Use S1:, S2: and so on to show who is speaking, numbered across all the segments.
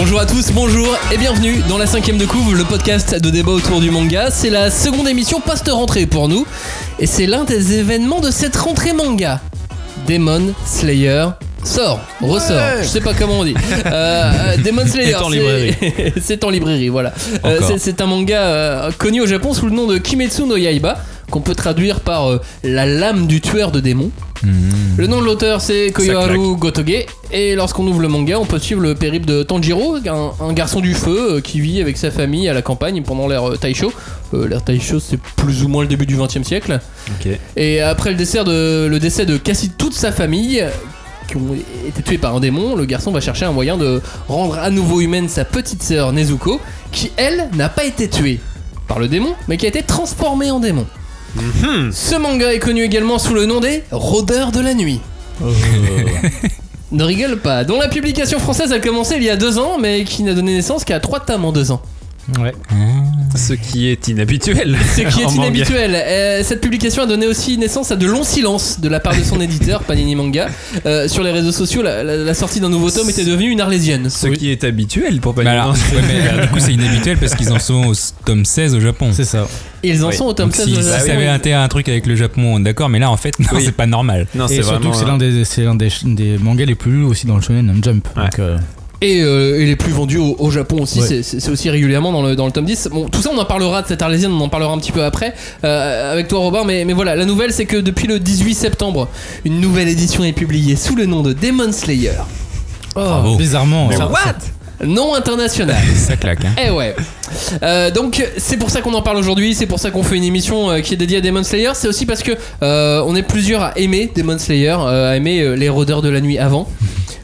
S1: Bonjour à tous, bonjour et bienvenue dans la 5ème de couve, le podcast de débat autour du manga. C'est la seconde émission post-rentrée pour nous et c'est l'un des événements de cette rentrée manga. Demon Slayer ressort, je sais pas comment on dit. Demon Slayer, c'est en librairie, voilà. C'est un manga connu au Japon sous le nom de Kimetsu no Yaiba, qu'on peut traduire par la lame du tueur de démons. Le nom de l'auteur c'est Koyoharu Gotoge, et lorsqu'on ouvre le manga on peut suivre le périple de Tanjiro, un garçon du feu qui vit avec sa famille à la campagne pendant l'ère Taisho. L'ère Taisho c'est plus ou moins le début du XXe siècle. Et après le décès de quasi toute sa famille qui ont été tués par un démon, le garçon va chercher un moyen de rendre à nouveau humaine sa petite sœur Nezuko, qui elle n'a pas été tuée par le démon mais qui a été transformée en démon. Ce manga est connu également sous le nom des Rôdeurs de la Nuit. Ne rigole pas, dont la publication française a commencé il y a 2 ans, mais qui n'a donné naissance qu'à 3 tomes en 2 ans.
S2: Ouais. Ce qui est inhabituel.
S1: Cette publication a donné aussi naissance à de longs silences de la part de son éditeur Panini Manga. Sur les réseaux sociaux, la sortie d'un nouveau tome était devenue une arlésienne.
S2: Ce qui est habituel pour Panini.
S3: Du coup c'est inhabituel parce qu'ils en sont au tome 16 au Japon.
S2: C'est ça.
S1: Ils en sont au tome 16 au Japon.
S3: Si ça avait été un truc avec le Japon, d'accord, mais là en fait non, c'est pas normal.
S2: Non,
S4: et surtout que c'est l'un des mangas les plus lus aussi dans le Shonen Jump.
S2: Ouais.
S4: Donc,
S1: Et les plus vendus au Japon aussi, c'est aussi régulièrement dans le tome 10. Bon, tout ça on en parlera de cette arlésienne, on en parlera un petit peu après avec toi Robin, mais voilà, la nouvelle c'est que depuis le 18 septembre, une nouvelle édition est publiée sous le nom de Demon Slayer.
S4: Oh, bizarrement.
S1: Nom international.
S3: Ça claque, hein.
S1: Eh ouais. Donc c'est pour ça qu'on en parle aujourd'hui, c'est pour ça qu'on fait une émission qui est dédiée à Demon Slayer. C'est aussi parce que on est plusieurs à aimer Demon Slayer, à aimer les Rôdeurs de la Nuit avant.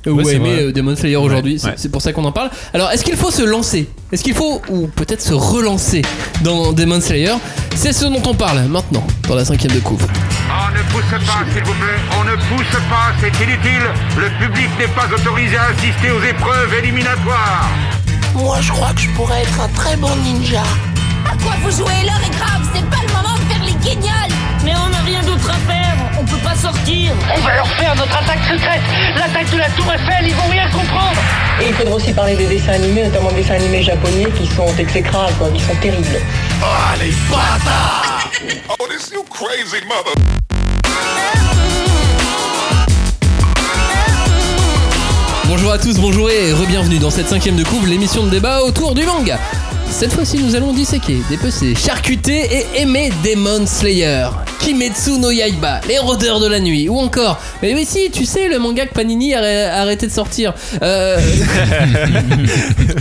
S1: Ou à aimer Demon Slayer aujourd'hui, c'est pour ça qu'on en parle. Alors est-ce qu'il faut se lancer? Est-ce qu'il faut, ou peut-être se relancer dans Demon Slayer? C'est ce dont on parle maintenant dans la 5ème de couve.
S5: On ne pousse pas, s'il vous plaît, on ne pousse pas, c'est inutile. Le public n'est pas autorisé à assister aux épreuves éliminatoires.
S6: Moi, je crois que je pourrais être un très bon ninja.
S7: À quoi vous jouez? L'heure est grave, c'est pas le moment de faire les guignols. Mais on n'a rien d'autre à faire, on peut pas sortir.
S6: On va leur faire notre attaque secrète, l'attaque de la Tour Eiffel, ils vont rien comprendre. Et il faudra aussi parler des dessins animés, notamment des dessins animés japonais qui sont exécrables, quoi, qui sont terribles.
S5: Ah, les bâtards! Oh, this you crazy mother...
S1: Bonjour à tous, bonjour et re-bienvenue dans cette 5ème de couve, l'émission de débat autour du manga. Cette fois-ci, nous allons disséquer, dépecer, charcuter et aimer Demon Slayer, Kimetsu no Yaiba, les Rôdeurs de la Nuit, ou encore, mais oui si, tu sais, le manga que Panini a arrêté de sortir.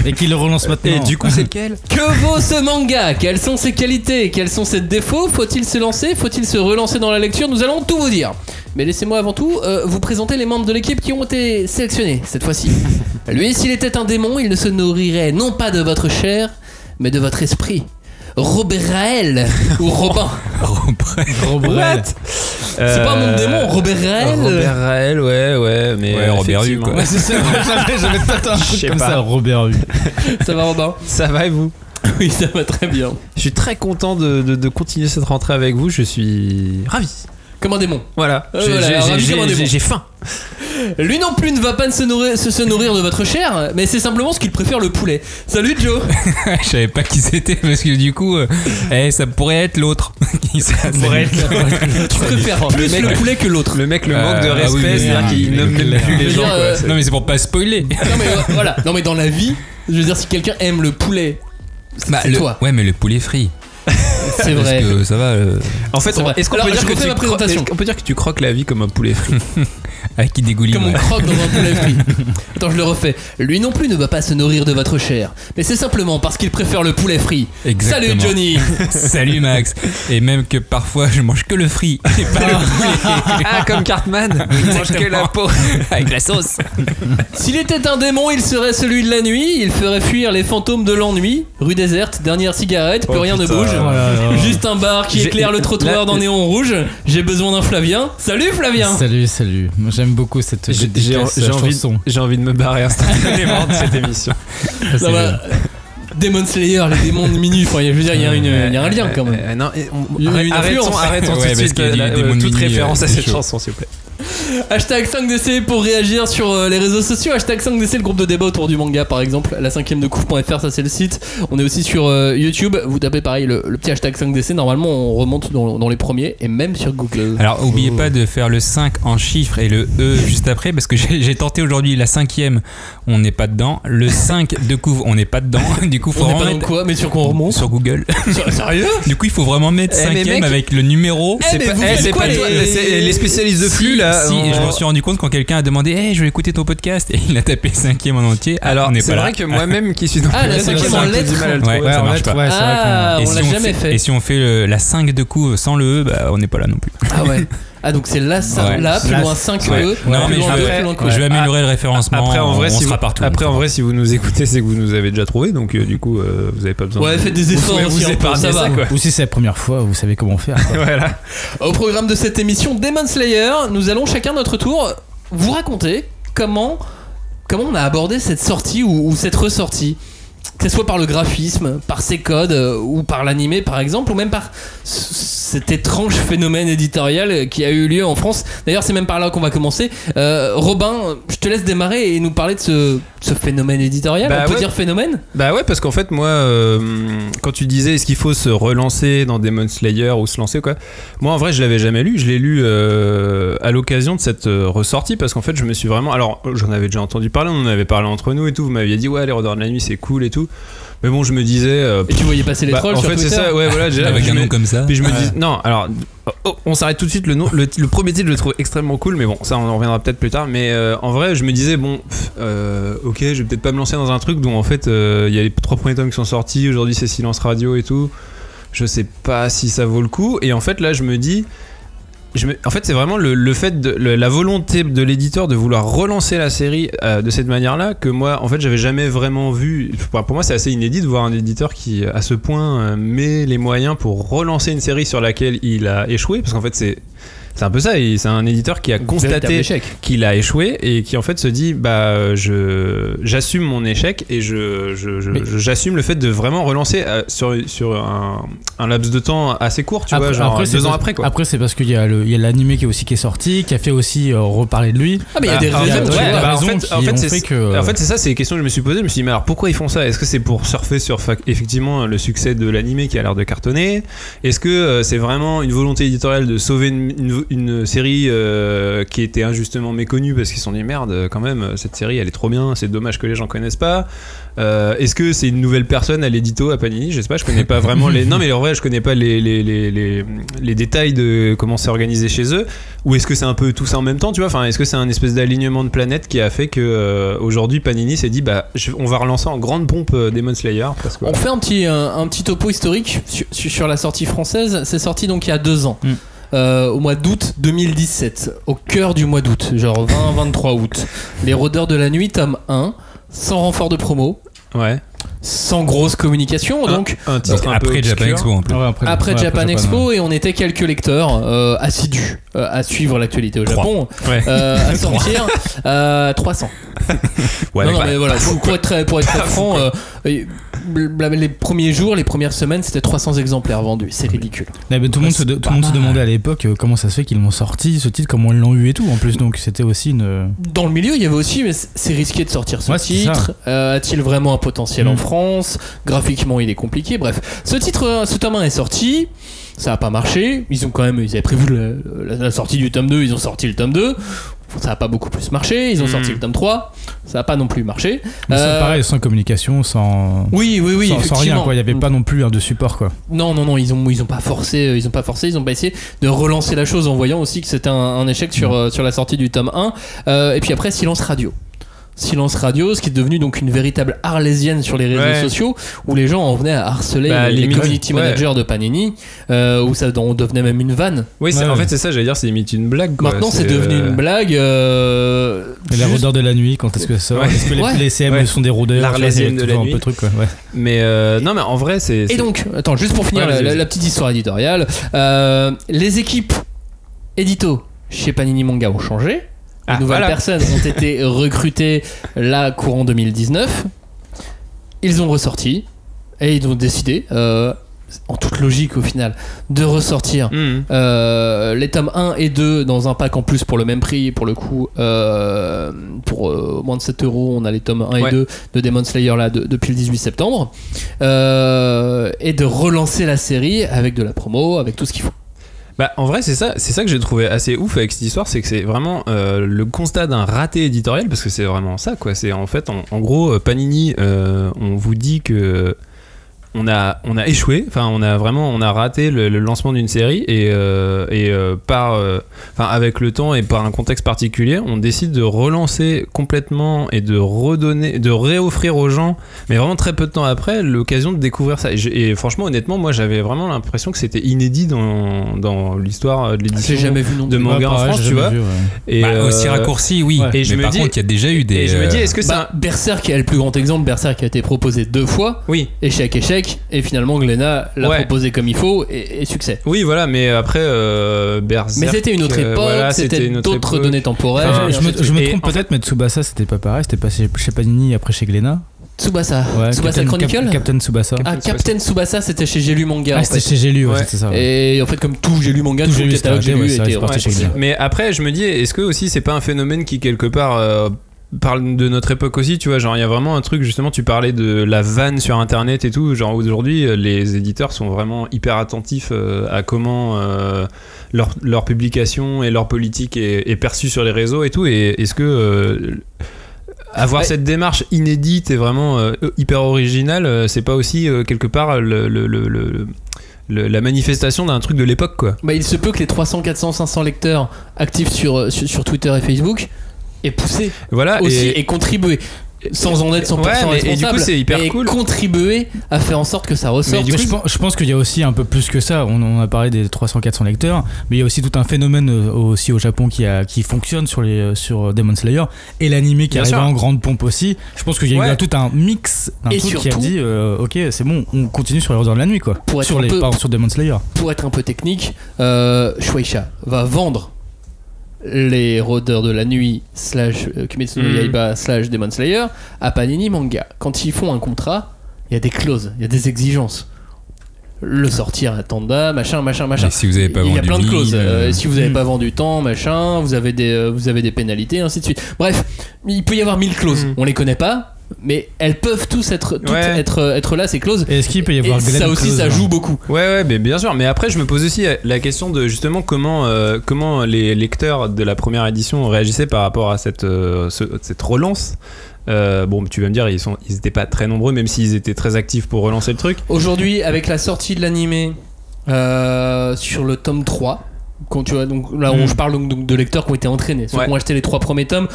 S4: Et qui le relance maintenant.
S2: Et du coup, c'est lequel?
S1: Que vaut ce manga? Quelles sont ses qualités? Quels sont ses défauts? Faut-il se lancer? Faut-il se relancer dans la lecture? Nous allons tout vous dire. Mais laissez-moi avant tout vous présenter les membres de l'équipe qui ont été sélectionnés cette fois-ci. Lui, s'il était un démon, il ne se nourrirait non pas de votre chair, mais de votre esprit. Robert Raël ou Robin.
S3: Robert.
S1: C'est pas un nom de démon, Robert Raël.
S2: Robert Raël, ouais, mais
S3: ouais, Robert Hue, quoi.
S4: Ouais, c'est ça, j'avais peut-être un truc comme ça, Robert Hue.
S1: Ça va Robin?
S2: Ça va et vous?
S1: Oui, ça va très bien.
S2: Je suis très content de continuer cette rentrée avec vous, je suis ravi.
S1: Comme un démon.
S2: Voilà, j'ai faim.
S1: Lui non plus ne va pas se nourrir de votre chair, mais c'est simplement ce qu'il préfère, le poulet. Salut Joe.
S3: Je savais pas qui c'était parce que du coup ça pourrait être l'autre.
S1: Tu préfères plus le poulet que l'autre.
S2: Le mec manque de respect, c'est-à-dire qu'il nomme même plus les gens quoi.
S3: Non mais c'est pour pas spoiler.
S1: Non mais voilà, non mais dans la vie, je veux dire, si quelqu'un aime le poulet, c'est toi.
S3: Ouais mais le poulet frit.
S1: C'est vrai.
S3: Parce que ça va.
S2: En fait, est-ce qu'on peut dire que tu croques la vie comme un poulet frit?
S3: Avec qui dégouline.
S1: Comme on croque dans un poulet frit. Attends, je le refais. Lui non plus ne va pas se nourrir de votre chair, mais c'est simplement parce qu'il préfère le poulet frit.
S3: Exactement.
S1: Salut Johnny.
S3: Salut Max. Et même que parfois je mange que le frit et pas le poulet.
S2: Ah, comme Cartman. Il mange que la peau
S3: avec la sauce.
S1: S'il était un démon, il serait celui de la nuit. Il ferait fuir les fantômes de l'ennui. Rue déserte, dernière cigarette, plus rien ne bouge. Juste un bar qui éclaire le trottoir d'un néon rouge. J'ai besoin d'un Flavien. Salut Flavien.
S4: Salut. Moi j'aime beaucoup cette chanson.
S2: J'ai envie de me barrer instantanément de cette émission.
S1: Demon Slayer, les démons de minuit. Enfin, je veux dire, il y a un lien quand même.
S2: Non,
S1: Arrêtons
S2: tout de suite toute référence à cette chanson, s'il vous plaît.
S1: Hashtag 5DC pour réagir sur les réseaux sociaux. Hashtag 5DC, le groupe de débat autour du manga par exemple. La 5ème de couvre.fr, ça c'est le site. On est aussi sur YouTube. Vous tapez pareil le petit hashtag 5DC. Normalement on remonte dans les premiers et même sur Google.
S3: Alors oubliez pas de faire le 5 en chiffres et le E juste après, parce que j'ai tenté aujourd'hui la 5ème, on n'est pas dedans. Le 5 de couvre, on n'est pas dedans. Du coup faut
S1: on n'est pas dans quoi, mais sur quoi on remonte?
S3: Sur Google.
S1: Sérieux?
S3: Du coup il faut vraiment mettre 5ème avec le numéro.
S2: C'est pas les spécialistes de flux là.
S3: Si, et je m'en suis rendu compte quand quelqu'un a demandé hey, je vais écouter ton podcast, et il a tapé 5ème en entier.
S2: Alors c'est vrai que moi-même qui suis dans
S1: la 5ème en lettres,
S3: ça marche pas.
S1: On l'a jamais fait.
S3: Et si on fait la 5 de coup sans le E, bah on n'est pas là non plus.
S1: Ah ouais. Ah donc c'est là, plus loin 5 E.
S3: Non mais je vais améliorer le référencement.
S2: Après en vrai,
S3: on sera partout.
S2: Après en vrai, si vous nous écoutez, c'est que vous nous avez déjà trouvé, donc du coup vous avez pas besoin.
S1: Ouais, faites des efforts aussi, ça va.
S4: Ou si c'est la première fois, vous savez comment faire.
S2: Voilà.
S1: Au programme de cette émission Demon Slayer, nous allons chacun notre tour vous raconter comment on a abordé cette sortie ou cette ressortie. Que ce soit par le graphisme, par ses codes, ou par l'animé par exemple, ou même par cet étrange phénomène éditorial qui a eu lieu en France. D'ailleurs c'est même par là qu'on va commencer. Robin, je te laisse démarrer et nous parler de ce phénomène éditorial. On peut dire phénomène?
S2: Bah ouais, parce qu'en fait moi, quand tu disais est-ce qu'il faut se relancer dans Demon Slayer ou se lancer quoi, moi en vrai je l'avais jamais lu. Je l'ai lu à l'occasion de cette ressortie, parce qu'en fait je me suis vraiment... Alors j'en avais déjà entendu parler, on en avait parlé entre nous et tout, vous m'aviez dit ouais les Rôdeurs de la Nuit c'est cool et tout. Mais bon, je me disais.
S1: Et tu voyais passer les trolls sur Twitter.
S2: En fait, c'est ça, ouais, voilà.
S3: Avec un nom comme ça.
S2: Puis je me dis, non, alors, on s'arrête tout de suite. Le premier titre, je le trouve extrêmement cool, mais bon, ça, on en reviendra peut-être plus tard. Mais en vrai, je me disais, bon, ok, je vais peut-être pas me lancer dans un truc dont en fait, il y a les 3 premiers tomes qui sont sortis. Aujourd'hui, c'est Silence Radio et tout. Je sais pas si ça vaut le coup. Et en fait, là, je me dis. En fait, c'est vraiment le fait de la volonté de l'éditeur de vouloir relancer la série de cette manière-là que moi, en fait, j'avais jamais vraiment vu. Pour moi, c'est assez inédit de voir un éditeur qui, à ce point, met les moyens pour relancer une série sur laquelle il a échoué, parce qu'en fait, c'est un peu ça. C'est un éditeur qui a constaté qu'il a échoué et qui en fait se dit bah j'assume mon échec et j'assume le fait de vraiment relancer sur un laps de temps assez court, tu vois, genre 2 ans après quoi.
S4: Après c'est parce qu'il y a l'animé qui est sorti, qui a fait aussi reparler de lui.
S1: Ah mais il y a des raisons.
S2: En fait c'est ça, c'est les questions que je me suis posées. Je me suis dit mais alors pourquoi ils font ça? Est-ce que c'est pour surfer sur effectivement le succès de l'animé qui a l'air de cartonner? Est-ce que c'est vraiment une volonté éditoriale de sauver une série qui était injustement méconnue, parce qu'ils se sont dit merde quand même, cette série elle est trop bien, c'est dommage que les gens connaissent pas. Est-ce que c'est une nouvelle personne à l'édito à Panini? Je sais pas, je connais pas vraiment les... Non mais en vrai je connais pas les détails de comment c'est organisé chez eux. Ou est-ce que c'est un peu tout ça en même temps, tu vois? Enfin, est-ce que c'est un espèce d'alignement de planètes qui a fait que aujourd'hui Panini s'est dit bah on va relancer en grande pompe Demon Slayer parce que...
S1: On fait un petit topo historique sur la sortie française. C'est sorti donc il y a 2 ans. Au mois d'août 2017, au cœur du mois d'août, genre 20-23 août. Les Rôdeurs de la Nuit, tome 1, sans renfort de promo.
S2: Ouais.
S1: Sans grosse communication, donc
S3: après Japan Expo en plus.
S1: Après Japan Expo, et on était quelques lecteurs assidus à suivre l'actualité au Japon, à sortir 300.
S2: Ouais,
S1: non mais voilà, pour être très franc, les premiers jours, les premières semaines, c'était 300 exemplaires vendus, c'est ridicule.
S4: Mais tout le monde se demandait à l'époque comment ça se fait qu'ils l'ont sorti ce titre, comment ils l'ont eu et tout en plus, donc c'était aussi une...
S1: Dans le milieu il y avait aussi, mais c'est risqué de sortir ce titre, a-t-il vraiment un potentiel en France, graphiquement il est compliqué, bref, ce tome 1 est sorti, ça a pas marché, ils avaient prévu la sortie du tome 2, ils ont sorti le tome 2, ça a pas beaucoup plus marché, ils ont sorti le tome 3, ça a pas non plus marché.
S4: Mais c'est pareil, sans communication, sans rien quoi, il y avait pas non plus de support quoi.
S1: Non, ils ont pas forcé, ils ont pas essayé de relancer la chose en voyant aussi que c'était un échec sur la sortie du tome 1. Et puis après Silence Radio, ce qui est devenu donc une véritable arlésienne sur les réseaux sociaux, où les gens en venaient à harceler les community managers de Panini, où ça devenait même une vanne.
S2: Oui, en fait c'est ça, j'allais dire, c'est limite une blague quoi.
S1: Maintenant c'est devenu une blague.
S4: Et les Rôdeurs de la Nuit, quand est-ce que ça sort? Est-ce que les CM sont des rôdeurs?
S2: L'Arlésienne de la Nuit,
S4: un peu truc quoi.
S2: Mais non mais en vrai c'est...
S1: Et donc attends, juste pour finir la petite histoire éditoriale, les équipes édito chez Panini Manga ont changé. De nouvelles personnes ont été recrutées là courant 2019. Ils ont ressorti Et ils ont décidé, en toute logique au final, de ressortir les tomes 1 et 2 dans un pack en plus pour le même prix. Pour le coup, pour moins de 7€, on a les tomes 1 et 2 de Demon Slayer là, depuis le 18 septembre. Et de relancer la série avec de la promo, avec tout ce qu'il faut.
S2: Bah, en vrai, c'est ça que j'ai trouvé assez ouf avec cette histoire, c'est que c'est vraiment le constat d'un raté éditorial, parce que c'est vraiment ça, quoi. C'est en fait, en gros, Panini, on vous dit que on a échoué, enfin on a raté le lancement d'une série et avec le temps et par un contexte particulier, on décide de relancer complètement et de réoffrir aux gens, mais vraiment très peu de temps après, l'occasion de découvrir ça. Et franchement, honnêtement, moi j'avais vraiment l'impression que c'était inédit dans l'histoire de l'édition de manga en France, tu vois.
S3: Et aussi raccourci, oui.
S2: Et
S3: mais par contre, il y a déjà eu des.
S2: Et je me dis, est-ce que ça.
S1: Berserk est le plus grand exemple. Berserk a été proposé 2 fois.
S2: Oui.
S1: Échec. Et finalement Glénat l'a proposé comme il faut et succès.
S2: Oui, voilà, mais après Berserk.
S1: Mais c'était une autre époque, c'était d'autres données temporelles.
S4: Je me trompe peut-être, mais Tsubasa c'était pas pareil, c'était pas chez Panini après chez Glénat.
S1: Tsubasa Chronicle.
S4: Captain Tsubasa.
S1: Captain Tsubasa, c'était chez J'ai lu manga.
S4: Ah, c'était chez J'ai lu, c'était ça.
S1: Et en fait, comme tout J'ai lu manga, tout le catalogue J'ai lu était
S4: chez Glénat.
S2: Mais après, je me dis, est-ce que aussi c'est pas un phénomène qui quelque part parle de notre époque aussi, tu vois, genre il y a vraiment un truc, justement, tu parlais de la vanne sur internet et tout, genre aujourd'hui les éditeurs sont vraiment hyper attentifs à comment leur publication et leur politique est perçue sur les réseaux et tout, et est-ce que avoir cette démarche inédite et vraiment hyper originale, c'est pas aussi quelque part la manifestation d'un truc de l'époque, quoi.
S1: Bah, il se peut que les 300, 400, 500 lecteurs actifs sur Twitter et Facebook aient poussé aussi et contribué sans en être 100% responsable,
S2: et du coup c'est hyper cool,
S1: contribuer à faire en sorte que ça ressorte.
S4: Mais je pense qu'il y a aussi un peu plus que ça. On a parlé des 300-400 lecteurs, mais il y a aussi tout un phénomène aussi au Japon qui fonctionne sur Demon Slayer, et l'animé qui arrive en grande pompe aussi. Je pense qu'il y a eu tout un mix d'un truc qui a dit ok, c'est bon, on continue sur les Ordres de la Nuit, quoi. Sur Demon Slayer.
S1: Pour être un peu technique, Shueisha va vendre les Rôdeurs de la Nuit / Kimetsu no Yaiba / Demon Slayer à Panini Manga. Quand ils font un contrat, il y a des clauses, il y a des exigences. Le sortir à Tanda, machin.
S3: Et si vous avez pas
S1: il y a
S3: vendu
S1: plein de clauses.
S3: 1000,
S1: si vous n'avez pas vendu tant, machin, vous avez des pénalités, ainsi de suite. Bref, il peut y avoir 1000 clauses. On les connaît pas, mais elles peuvent tous être là, ces clauses.
S4: Et est-ce qu'il peut y avoir
S1: ça aussi, ça joue beaucoup.
S2: Ouais, mais bien sûr. Mais après, je me pose aussi la question de justement comment les lecteurs de la première édition réagissaient par rapport à cette relance. Bon, tu vas me dire, ils étaient pas très nombreux, même s'ils étaient très actifs pour relancer le truc.
S1: Aujourd'hui, avec la sortie de l'animé sur le tome 3, quand tu vois, donc là je parle donc de lecteurs qui ont été entraînés, ceux qui ont acheté les 3 premiers tomes,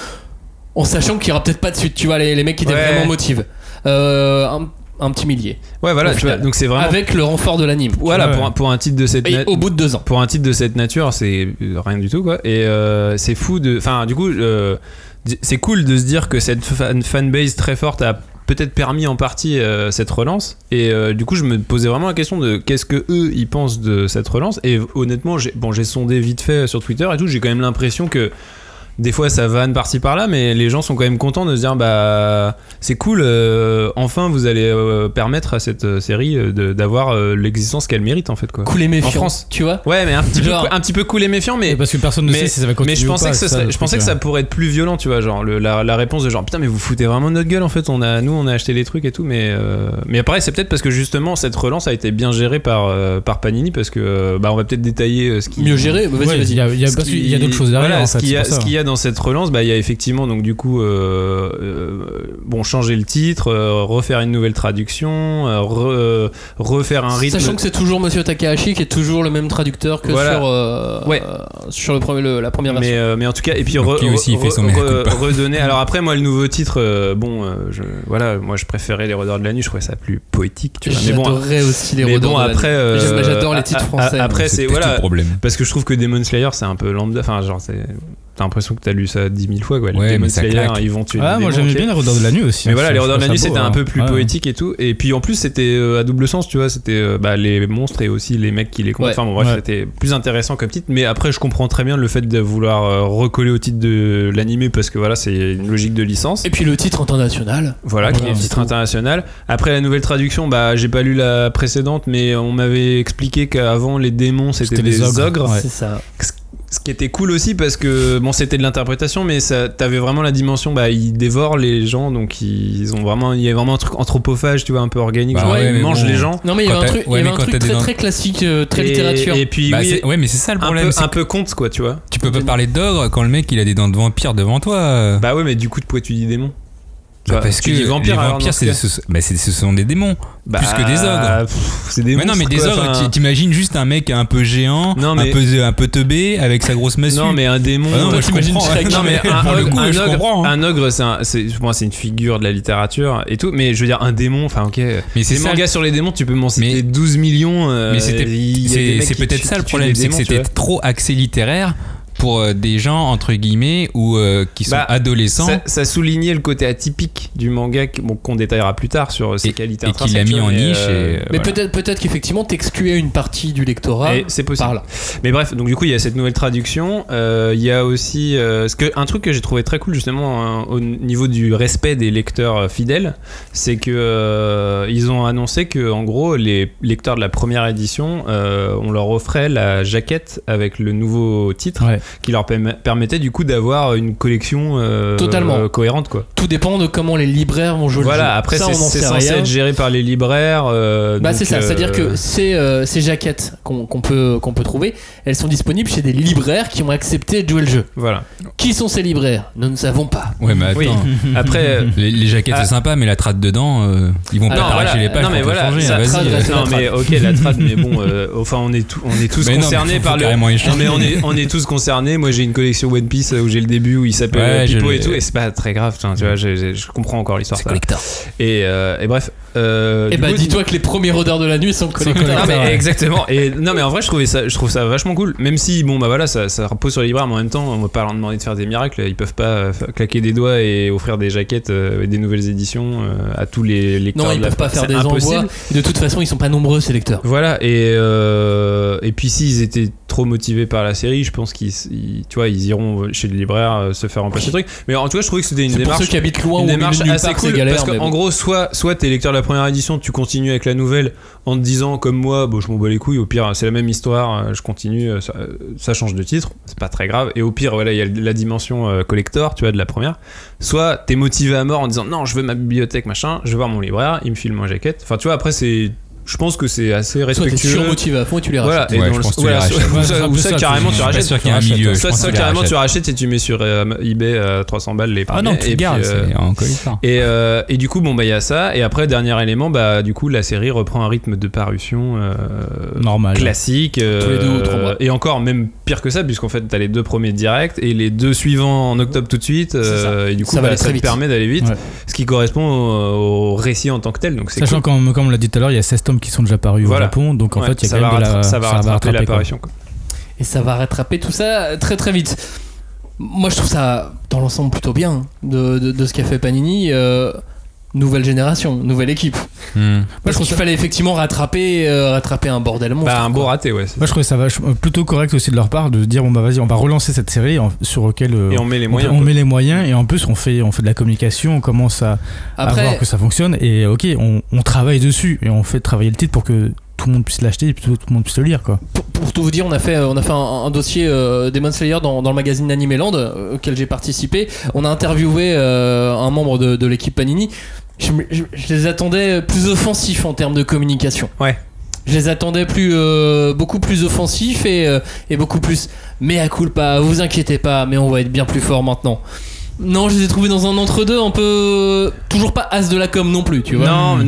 S1: en sachant qu'il y aura peut-être pas de suite, tu vois, les mecs qui étaient vraiment motivés. Un petit millier.
S2: Ouais, voilà, tu vois, donc c'est vraiment.
S1: Avec le renfort de l'anime.
S2: Voilà, pour un titre de cette nature.
S1: Au bout de 2 ans.
S2: Pour un titre de cette nature, c'est rien du tout, quoi. Et c'est fou de. Enfin, du coup, c'est cool de se dire que cette fanbase très forte a peut-être permis en partie cette relance. Et du coup, je me posais vraiment la question de qu'est-ce que eux ils pensent de cette relance. Et honnêtement, j'ai sondé vite fait sur Twitter et tout. J'ai quand même l'impression que des fois ça vanne par-ci par-là, mais les gens sont quand même contents de se dire bah c'est cool, enfin vous allez permettre à cette série d'avoir l'existence qu'elle mérite, en fait, quoi.
S1: Cool et méfiant,
S2: en France,
S1: tu vois.
S2: Ouais, mais un petit peu cool et méfiant, mais
S4: parce que personne ne sait si ça va continuer.
S2: Mais je pensais que ça pourrait être plus violent, tu vois, genre la réponse de genre putain mais vous foutez vraiment de notre gueule, en fait, on a acheté les trucs et tout, mais après c'est peut-être parce que justement cette relance a été bien gérée par Panini, parce que on va peut-être détailler ce qui
S1: mieux géré. Vas-y.
S4: Il y a d'autres choses derrière.
S2: Voilà,
S4: en
S2: ce qu'il y a dans cette relance, il y a effectivement, donc du coup changer le titre, refaire une nouvelle traduction, refaire un rythme,
S1: sachant que c'est toujours Monsieur Takahashi qui est toujours le même traducteur que sur la première version,
S2: mais en tout cas, et puis
S3: redonner.
S2: Alors après, moi le nouveau titre, moi je préférais les Rôdeurs de la Nuit, je trouvais ça plus poétique, tu vois.
S1: J'adorais aussi les Rôdeurs de la Nuit. J'adore les titres français.
S2: Après c'est
S3: problème,
S2: parce que je trouve que Demon Slayer c'est un peu lambda, enfin genre c'est t'as l'impression que t'as lu ça 10 000 fois, quoi.
S3: Ouais,
S2: Les Demon
S3: mais ça
S2: Slayer,
S3: claque.
S2: ils vont tuer des
S4: moi
S2: démons,
S4: j'aimais
S2: ok.
S4: bien les Rôdeurs de la nuit aussi.
S2: Mais voilà, les Rôdeurs de la nuit,
S4: c'était
S2: c'était un peu plus poétique et tout. Et puis en plus, c'était à double sens, tu vois. C'était les monstres et aussi les mecs qui les combattent.
S1: Ouais.
S2: Enfin bon, bref,
S4: Ouais.
S2: c'était plus intéressant comme titre. Mais après, je comprends très bien le fait de vouloir recoller au titre de l'animé parce que voilà, c'est une logique de licence.
S1: Et puis le titre international.
S2: Voilà, qui est le titre international. Après, la nouvelle traduction, j'ai pas lu la précédente, mais on m'avait expliqué qu'avant, les démons, c'était des ogres.
S4: Ouais.
S1: C'est ça.
S2: Ce qui était cool aussi parce que c'était de l'interprétation, mais ça t'avais vraiment la dimension ils dévorent les gens, donc il y a vraiment un truc anthropophage, tu vois, un peu organique, genre
S3: ouais,
S2: ils
S3: mais
S2: mangent
S3: bon.
S2: les gens.
S1: Non mais il y
S3: Quand
S1: avait un
S3: t'as-
S1: truc,
S3: ouais, mais quand t'as des
S1: très
S3: dents-
S1: très classique, très
S2: Et-
S1: littérature.
S2: Et puis oui,
S3: mais c'est ça le problème.
S2: un peu conte, quoi, tu vois.
S3: Tu peux pas parler d'ogre quand le mec il a des dents de vampire devant toi.
S2: Bah ouais, mais du coup pourquoi tu dis démon?
S3: Parce que
S2: tu dis
S3: les
S2: vampire, alors,
S3: vampires,
S2: dans ce cas.
S3: ce sont des démons. Plus que des ogres.
S2: C'est des
S3: Mais non, mais
S2: monstres,
S3: des
S2: quoi,
S3: ogres,
S2: enfin.
S3: t'imagines juste un mec un peu géant,
S2: Non, mais-
S3: un peu teubé, avec sa grosse massue.
S2: Non, mais un démon.
S3: Ah non, moi, je
S1: t'imagines
S3: comprends.
S1: Shrek.
S2: Non, mais
S3: Pour le coup, je comprends, hein.
S2: un ogre, c'est une figure de la littérature et tout, mais je veux dire, un démon, enfin, ok.
S3: Mais c'est
S2: Des
S3: ça.
S2: mangas sur les démons, tu peux m'en citer
S3: Mais-
S2: 12 millions.
S3: Mais c'est peut-être ça le problème, c'est que c'était trop axé littéraire pour des gens entre guillemets ou qui sont adolescents
S2: Ça soulignait le côté atypique du manga qu'on détaillera plus tard sur ses qualités
S3: et qu'il l'a mis en niche.
S1: Mais peut-être qu'effectivement t'excluais une partie du lectorat.
S2: Et c'est possible.
S1: Par là.
S2: Mais bref, donc du coup il y a cette nouvelle traduction. Il y a aussi un truc que j'ai trouvé très cool justement au niveau du respect des lecteurs fidèles, c'est que ils ont annoncé que en gros les lecteurs de la première édition, on leur offrait la jaquette avec le nouveau titre.
S4: Ouais.
S2: Qui leur permettait du coup d'avoir une collection
S1: Totalement.
S2: cohérente, quoi.
S1: Tout dépend de comment les libraires vont jouer le jeu.
S2: Voilà, après
S1: Ça, on n'en
S2: c'est
S1: sait
S2: censé
S1: rien.
S2: être géré par les libraires.
S1: C'est ça, c'est-à-dire que ces jaquettes qu'on peut trouver, elles sont disponibles chez des libraires qui ont accepté de jouer le jeu.
S2: Voilà.
S1: Qui sont ces libraires? Nous ne savons pas.
S3: Ouais, mais attends.
S2: Oui. Après.
S3: Les jaquettes c'est sympa, mais la trad dedans, ils vont pas
S1: Non,
S3: t'arracher
S1: voilà.
S3: les pages
S2: Non, mais
S3: pour te
S2: voilà,
S3: changer.
S2: ça,
S3: Vas-y.
S1: trad, c'est
S2: Non
S1: la
S2: mais ok la trad, mais bon, enfin on est tous
S3: Mais non,
S2: concernés
S3: mais faut
S2: par le.
S3: carrément
S2: Non,
S3: échanger.
S2: mais on est tous concernés. Moi j'ai une collection One Piece où j'ai le début où il s'appelle
S3: Ouais,
S2: Pipo
S3: je
S2: et
S3: l'ai.
S2: tout, et c'est pas très grave. Tu vois, je comprends encore l'histoire.
S1: C'est
S2: ça.
S1: collector.
S2: Et bref.
S1: Et
S2: du
S1: bah
S2: coup,
S1: dis-toi que les premiers rôdeurs de la nuit sont collecteurs.
S2: Non mais
S4: Ouais.
S2: exactement. Et non mais en vrai je trouve ça vachement cool. Même si ça repose sur les libraires, mais en même temps on va pas leur demander de faire des miracles. Ils peuvent pas claquer des doigts et offrir des jaquettes et des nouvelles éditions à tous les lecteurs.
S1: Non, ils
S2: de la
S1: peuvent pas faire
S2: c'est
S1: des
S2: impossible.
S1: envois. Et de toute façon, ils sont pas nombreux ces lecteurs.
S2: Voilà, et puis s'ils étaient trop motivés par la série, je pense qu'ils iront chez le libraire se faire remplacer le truc. Mais en tout cas, je trouvais que c'était une
S1: C'est pour
S2: démarche,
S1: ceux qui habitent loin ou au milieu
S2: démarche
S1: de nulle
S2: assez
S1: part, c'est
S2: cool,
S1: galère.
S2: parce
S1: mais
S2: qu'en
S1: bon.
S2: gros, soit t'es lecteur de la première édition, tu continues avec la nouvelle en te disant comme moi, je m'en bats les couilles, au pire c'est la même histoire, je continue, ça change de titre, c'est pas très grave, et au pire voilà, il y a la dimension collector, tu vois, de la première. Soit t'es motivé à mort en disant non, je veux ma bibliothèque, machin, je vais voir mon libraire, il me file ma jaquette. Enfin tu vois, après je pense que c'est assez
S1: Soit t'es
S2: respectueux.
S1: surmotivé à fond et tu les
S2: Voilà,
S1: rachètes.
S2: et
S3: Ouais,
S2: dans
S3: je
S2: le-
S3: pense que tu
S2: voilà,
S3: les rachètes.
S2: ou
S4: Ouais,
S2: ça-
S4: c'est un
S2: ou
S4: peu
S2: ça
S4: ça,
S2: carrément
S4: tu-
S2: tu
S3: Je suis pas
S2: rachètes.
S3: sûr qu'il y ait un milieu.
S2: Soit
S3: je pense
S2: ça
S3: que tu les
S2: carrément tu
S3: rachètes.
S2: rachètes et tu mets sur eBay à 300 balles les
S3: Ah non,
S2: premiers,
S3: tu
S2: et
S3: gardes,
S2: puis,
S3: c'est en collector.
S2: et du coup il y a ça, et après dernier élément, du coup la série reprend un rythme de parution
S4: Normal.
S2: classique,
S1: Tous les 2 ou 3 mois.
S2: et encore même pire que ça, puisqu'en fait t'as les 2 premiers directs et les 2 suivants en octobre tout de suite,
S1: C'est ça.
S2: et du coup
S1: Ça va aller
S2: ça
S1: très
S2: te
S1: vite.
S2: permet d'aller vite,
S4: Ouais.
S2: ce qui correspond au récit en tant que tel, donc c'est
S4: Sachant
S2: cool.
S4: comme on l'a dit tout à l'heure, il y a 16 tomes qui sont déjà parus
S2: Voilà.
S4: au Japon, donc en
S2: Ouais,
S4: fait il y a
S2: ça
S4: quand
S2: va
S4: même de la
S2: ça va rattraper
S4: quoi.
S2: l'apparition, quoi.
S1: Et ça va rattraper tout ça très très vite. Moi je trouve ça dans l'ensemble plutôt bien de ce qu'a fait Panini. Nouvelle génération, nouvelle équipe. Parce qu'il fallait effectivement rattraper un bordel monstre.
S2: Un beau
S1: quoi.
S2: raté, ouais.
S4: Moi je trouvais ça plutôt correct aussi de leur part de dire bon bah vas-y on va relancer cette série sur lequel
S2: Et on met les
S4: on
S2: moyens.
S4: met les moyens et en plus on fait de la communication, on commence à voir que ça fonctionne et ok on travaille dessus et on fait travailler le titre pour que tout le monde puisse l'acheter et tout le monde puisse le lire quoi.
S1: Pour tout vous dire, on a fait un dossier Demon Slayer dans le magazine Animeland auquel j'ai participé. On a interviewé un membre de l'équipe Panini. Je les attendais plus offensifs en termes de communication.
S2: Ouais.
S1: Je les attendais beaucoup plus offensifs et beaucoup plus mea culpa, vous inquiétez pas, mais on va être bien plus fort maintenant. Non, je les ai trouvés dans un entre-deux un peu. Toujours pas as de la com non plus, tu vois.
S2: Non,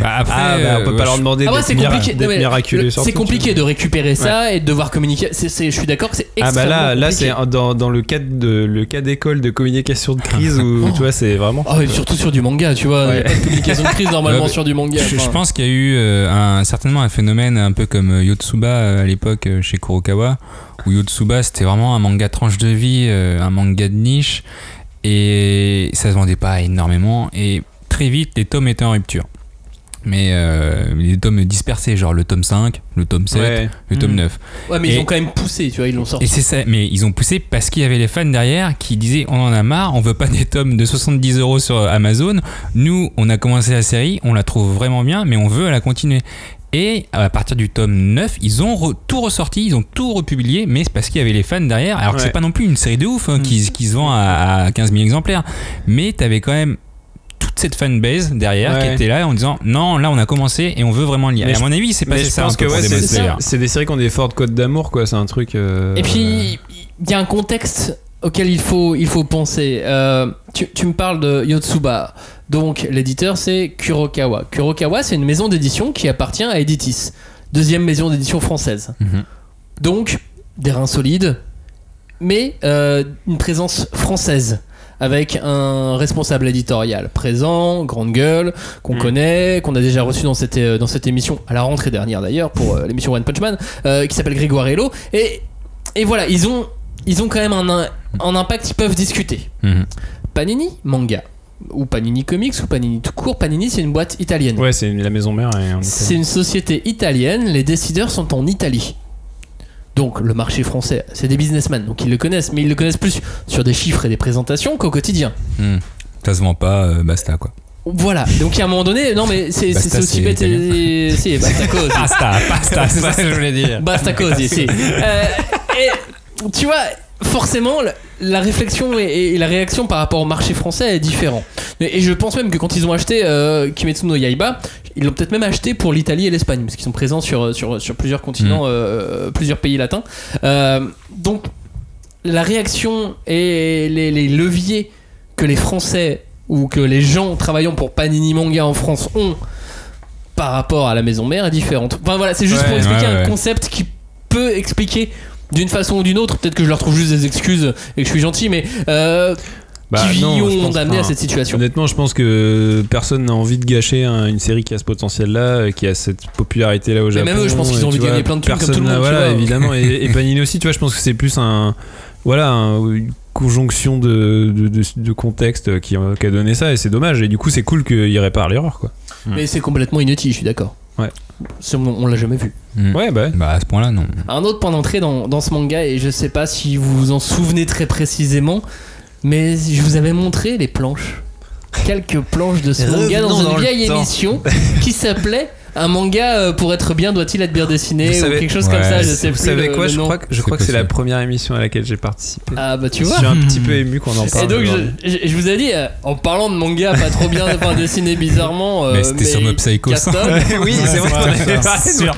S3: Après,
S2: on peut pas leur demander
S1: Ah ouais,
S2: d'être
S1: c'est compliqué.
S2: d'être miraculeux.
S1: C'est compliqué de récupérer ça et de devoir communiquer. Je suis d'accord que c'est extrêmement
S2: là
S1: compliqué.
S2: c'est dans le cas d'école de communication de crise où tu vois c'est vraiment.
S1: Ah, et surtout sur du manga, tu vois. Il y a pas de communication de crise normalement sur du manga.
S3: Je pense qu'il y a eu certainement un phénomène un peu comme Yotsuba à l'époque chez Kurokawa, où Yotsuba c'était vraiment un manga tranche de vie, un manga de niche, et ça se vendait pas énormément, et très vite les tomes étaient en rupture. Mais les tomes dispersés, genre le tome 5, le tome 7, le tome 9.
S1: Ouais, mais ils ont quand même poussé, tu vois, ils l'ont sorti.
S3: Et c'est ça, mais ils ont poussé parce qu'il y avait les fans derrière qui disaient on en a marre, on veut pas des tomes de 70 € sur Amazon. Nous, on a commencé la série, on la trouve vraiment bien, mais on veut la continuer. Et à partir du tome 9, ils ont tout ressorti, ils ont tout republié, mais c'est parce qu'il y avait les fans derrière. Alors que c'est pas non plus une série de ouf qui se vend à 15 000 exemplaires. Mais t'avais quand même toute cette fanbase derrière qui était là en disant non, là on a commencé et on veut vraiment le lire. Et à mon avis, c'est passé ça.
S2: Je pense que c'est des séries qui ont des fortes codes d'amour, quoi. C'est un truc.
S1: Et puis il y a un contexte auquel il faut penser. Tu me parles de Yotsuba. Donc l'éditeur c'est Kurokawa. Kurokawa, c'est une maison d'édition qui appartient à Editis, deuxième maison d'édition française. Donc des reins solides, mais une présence française, avec un responsable éditorial présent, grande gueule, qu'on connaît, qu'on a déjà reçu dans cette émission, à la rentrée dernière d'ailleurs, pour l'émission One Punch Man, qui s'appelle Grégoire Hello. Et voilà, ils ont quand même un impact, ils peuvent discuter. Panini Manga, ou Panini Comics, ou Panini tout court. Panini, c'est une boîte italienne.
S2: Ouais, c'est la maison mère.
S1: C'est une société italienne, les décideurs sont en Italie. Donc le marché français, c'est des businessmen, donc ils le connaissent, mais ils le connaissent plus sur des chiffres et des présentations qu'au quotidien.
S3: Ça se vend pas, basta quoi.
S1: Voilà, donc à un moment donné, non mais c'est aussi bête. C'est basta cause.
S3: Basta, c'est ça que je voulais dire.
S1: Basta cause, ici. Et tu vois, forcément, la réflexion et la réaction par rapport au marché français est différente. Et je pense même que quand ils ont acheté Kimetsu no Yaiba, ils l'ont peut-être même acheté pour l'Italie et l'Espagne, parce qu'ils sont présents sur plusieurs continents, plusieurs pays latins. Donc, la réaction et les leviers que les Français ou que les gens travaillant pour Panini Manga en France ont par rapport à la maison mère est différente. Enfin voilà, c'est juste pour expliquer un concept qui peut expliquer d'une façon ou d'une autre, peut-être que je leur trouve juste des excuses et que je suis gentil, mais qui ont amené à cette situation.
S2: Honnêtement, je pense que personne n'a envie de gâcher une série qui a ce potentiel-là, qui a cette popularité-là au Japon.
S1: Mais même eux, je pense qu'ils ont envie de gagner plein de trucs comme tout le monde.
S2: Voilà, évidemment. Et Panini aussi, tu vois, je pense que c'est plus une conjonction de contexte qui a donné ça, et c'est dommage. Et du coup, c'est cool qu'il répare l'erreur, quoi.
S1: Mais c'est complètement inutile, je suis d'accord.
S2: Ouais.
S1: On l'a jamais vu.
S2: Ouais, bah
S3: à ce point-là, non.
S1: Un autre point d'entrée dans ce manga, et je sais pas si vous vous en souvenez très précisément, mais je vous avais montré les planches. Quelques planches de ce manga dans une vieille émission qui s'appelait Un manga pour être bien doit-il être bien dessiné, ou quelque chose comme ça, je sais plus.
S2: Vous savez quoi, je crois que c'est la
S3: possible.
S2: première émission à laquelle j'ai participé.
S1: Ah bah tu vois.
S2: Je suis un petit peu ému qu'on en parle.
S1: Et donc je vous ai dit, en parlant de manga pas trop bien dessiné bizarrement,
S3: mais c'était sur Mob Psycho 100.
S2: Oui, c'est vrai qu'on avait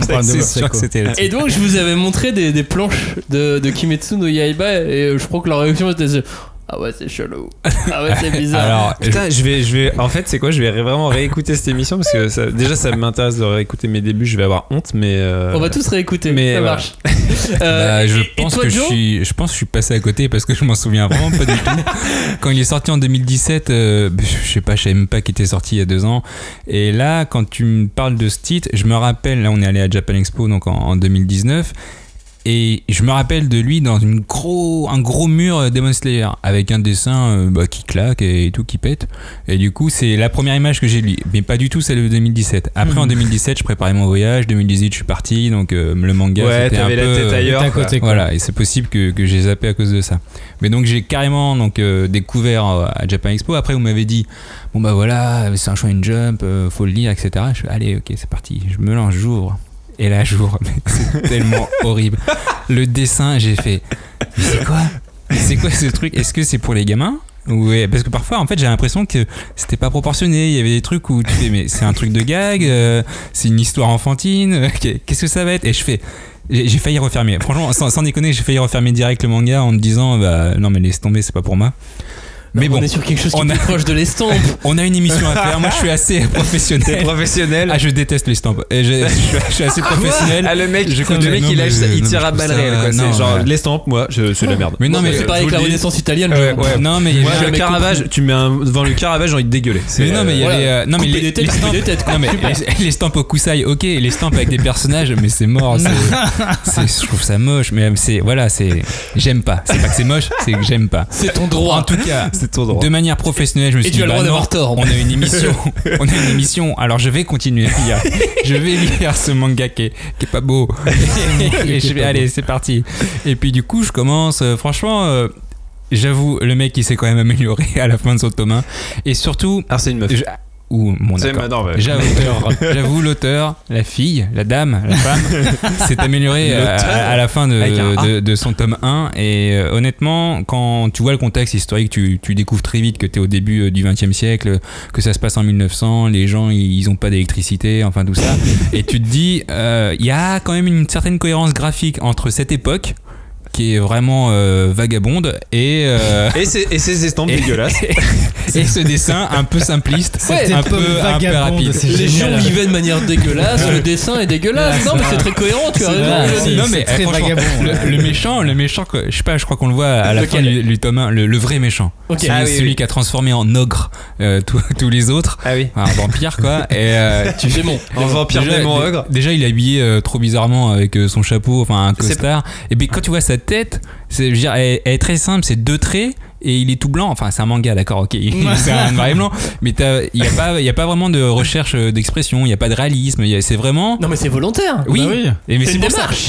S2: parlé
S3: c'est sûr que c'était là-dessus.
S1: Et donc je vous avais montré des planches de Kimetsu no Yaiba, et je crois que leur réaction était ah ouais, c'est chelou. Ah ouais, c'est bizarre.
S2: Alors, putain, je vais. En fait, c'est quoi? Je vais vraiment réécouter cette émission parce que ça m'intéresse de réécouter mes débuts. Je vais avoir honte, mais.
S1: On va tous réécouter, mais ça marche.
S3: Je pense que je suis passé à côté parce que je m'en souviens vraiment pas du tout. Quand il est sorti en 2017, je savais même pas qu'il était sorti il y a 2 ans. Et là, quand tu me parles de ce titre, je me rappelle, là, on est allé à Japan Expo donc en 2019. Et je me rappelle de lui dans un gros mur Demon Slayer avec un dessin qui claque et tout qui pète. Et du coup, c'est la première image que j'ai de lui, mais pas du tout celle de 2017. Après, en 2017, je préparais mon voyage. 2018, je suis parti, donc le manga c'était un peu
S2: la tête ailleurs.
S3: Voilà, et c'est possible que j'ai zappé à cause de ça. Mais donc j'ai carrément découvert à Japan Expo. Après, vous m'avez dit bon bah voilà, c'est un Shonen Jump, faut le lire, etc. Je fais allez, ok, c'est parti. Je me lance, j'ouvre. Et là, j'ouvre, mais c'est tellement horrible. Le dessin, j'ai fait mais c'est quoi ce truc? Est-ce que c'est pour les gamins? Ouais, parce que parfois, en fait, j'ai l'impression que c'était pas proportionné. Il y avait des trucs où tu fais mais c'est un truc de gag, c'est une histoire enfantine, qu'est-ce que ça va être? Et j'ai failli refermer. Franchement, sans déconner, j'ai failli refermer direct le manga en me disant bah non mais laisse tomber, c'est pas pour moi. Mais bon,
S1: on est sur quelque chose qui est plus proche de l'estampe.
S3: On a une émission à faire. Moi, je suis assez professionnel.
S2: T'es professionnel.
S3: Ah, je déteste l'estampe. Et je suis assez professionnel.
S2: Ah, le mec, il tire à balles réelles. C'est genre l'estampe, moi, c'est de la merde.
S3: Mais non, mais
S1: c'est pareil avec la Renaissance italienne.
S3: Non, mais
S2: moi, le Caravage, tu mets devant le Caravage, j'ai envie de dégueuler.
S3: Mais non, mais il y a l'estampe au Kusai, ok, l'estampe avec des personnages, mais c'est mort. Je trouve ça moche, mais j'aime pas. C'est pas que c'est moche, c'est que j'aime pas.
S1: C'est ton droit.
S3: En tout cas, de manière professionnelle, je me suis dit, on a une émission, alors je vais continuer à lire. Je vais lire ce manga qui est pas beau. Et je vais, allez, c'est parti. Et puis du coup, je commence, franchement, j'avoue, le mec il s'est quand même amélioré à la fin de son tome 1. Et surtout,
S2: alors c'est une meuf.
S3: J'avoue, l'auteur, la fille, la dame, la femme s'est améliorée à la fin de son tome 1. Et honnêtement, quand tu vois le contexte historique, tu découvres très vite que tu es au début du XXe siècle, que ça se passe en 1900, les gens ils ont pas d'électricité, enfin tout ça. Et tu te dis, il y a quand même une certaine cohérence graphique entre cette époque qui est vraiment vagabonde et
S2: ces estampes dégueulasses
S3: et ce dessin un peu simpliste, un peu rapide.
S1: Les gens vivaient de manière dégueulasse, le dessin est dégueulasse. Non mais c'est très cohérent, tu as raison.
S3: Non mais très vagabond. Le méchant, je sais pas, je crois qu'on le voit à la fin du tome 1, le vrai méchant. Celui qui a transformé en ogre tous les autres.
S2: Ah oui.
S3: Un vampire quoi. Et
S1: démon.
S2: Un vampire démon ogre.
S3: Déjà il est habillé trop bizarrement avec son chapeau, enfin un costard. Et puis quand tu vois sa tête, je veux dire, elle est très simple, c'est 2 traits et il est tout blanc. Enfin, c'est un manga, d'accord, ok, c'est un vrai blanc, mais il y a pas vraiment de recherche d'expression, il y a pas de réalisme, c'est vraiment.
S1: Non mais c'est volontaire.
S3: Oui.
S4: Bah oui.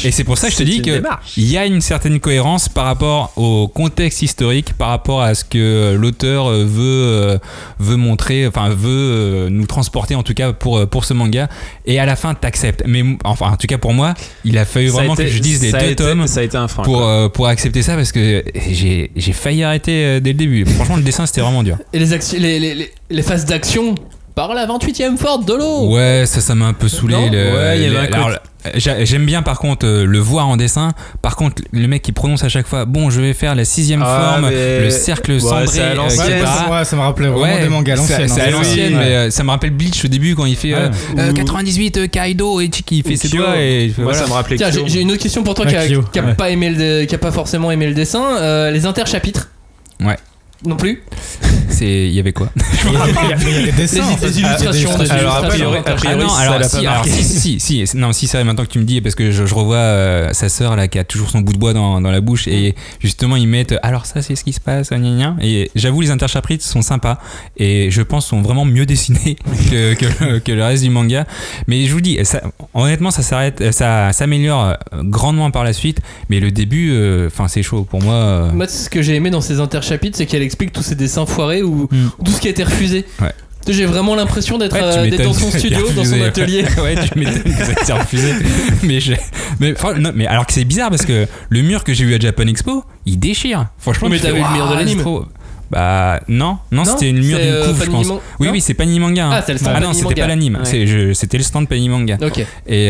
S3: Et c'est pour ça que je te dis que il y a une certaine cohérence par rapport au contexte historique, par rapport à ce que l'auteur veut montrer, enfin veut nous transporter en tout cas pour ce manga. Et à la fin, t'acceptes. Mais enfin, en tout cas pour moi, il a fallu vraiment que je dise les 2 tomes.
S2: Ça a été un frein
S3: pour accepter ça, parce que j'ai failli arrêter dès le début. Franchement, le dessin c'était vraiment dur.
S1: Et les phases d'action par la 28e forte de l'eau.
S3: Ouais, ça m'a un peu saulé. J'aime bien par contre le voir en dessin. Par contre, le mec qui prononce à chaque fois, bon, je vais faire la 6e forme, le cercle cendré,
S4: ça me rappelait vraiment des mangas à l'ancienne.
S3: C'est à l'ancienne, mais ça me rappelle Bleach au début quand il fait 98 Kaido et qui fait ses doigts.
S2: Moi, ça me rappelait.
S1: Tiens, j'ai une autre question pour toi qui a pas forcément aimé le dessin. Les interchapitres.
S3: Ouais.
S1: Non plus.
S3: Il y avait quoi?
S4: Il y a des dessins.
S1: Des illustrations.
S2: Alors, a priori,
S3: si, ça, maintenant que tu me dis, parce que je revois sa sœur là qui a toujours son bout de bois dans la bouche, et justement ils mettent, alors ça c'est ce qui se passe, et j'avoue, les interchapitres sont sympas, et je pense sont vraiment mieux dessinés que le reste du manga. Mais je vous dis, honnêtement, ça s'améliore grandement par la suite, mais le début, c'est chaud pour moi.
S1: Moi, ce que j'ai aimé dans ces interchapitres, c'est qu'elle explique tous ces dessins foirés ou tout ce qui a été refusé.
S3: Ouais.
S1: J'ai vraiment l'impression d'être dans son studio, dans son atelier.
S3: Ouais, tu m'étonnes que ça a été refusé. Mais alors que c'est bizarre, parce que le mur que j'ai vu à Japan Expo, il déchire. Franchement,
S1: mais t'as vu le mur de l'anime?
S3: Bah non, c'était une mur d'une couve, je pense. Oui, c'est Panini Manga.
S1: Ah, c'est le stand Panini Manga.
S3: Non, c'était pas l'anime. Ouais. C'était le stand Panini Manga.
S1: Ok.
S3: Et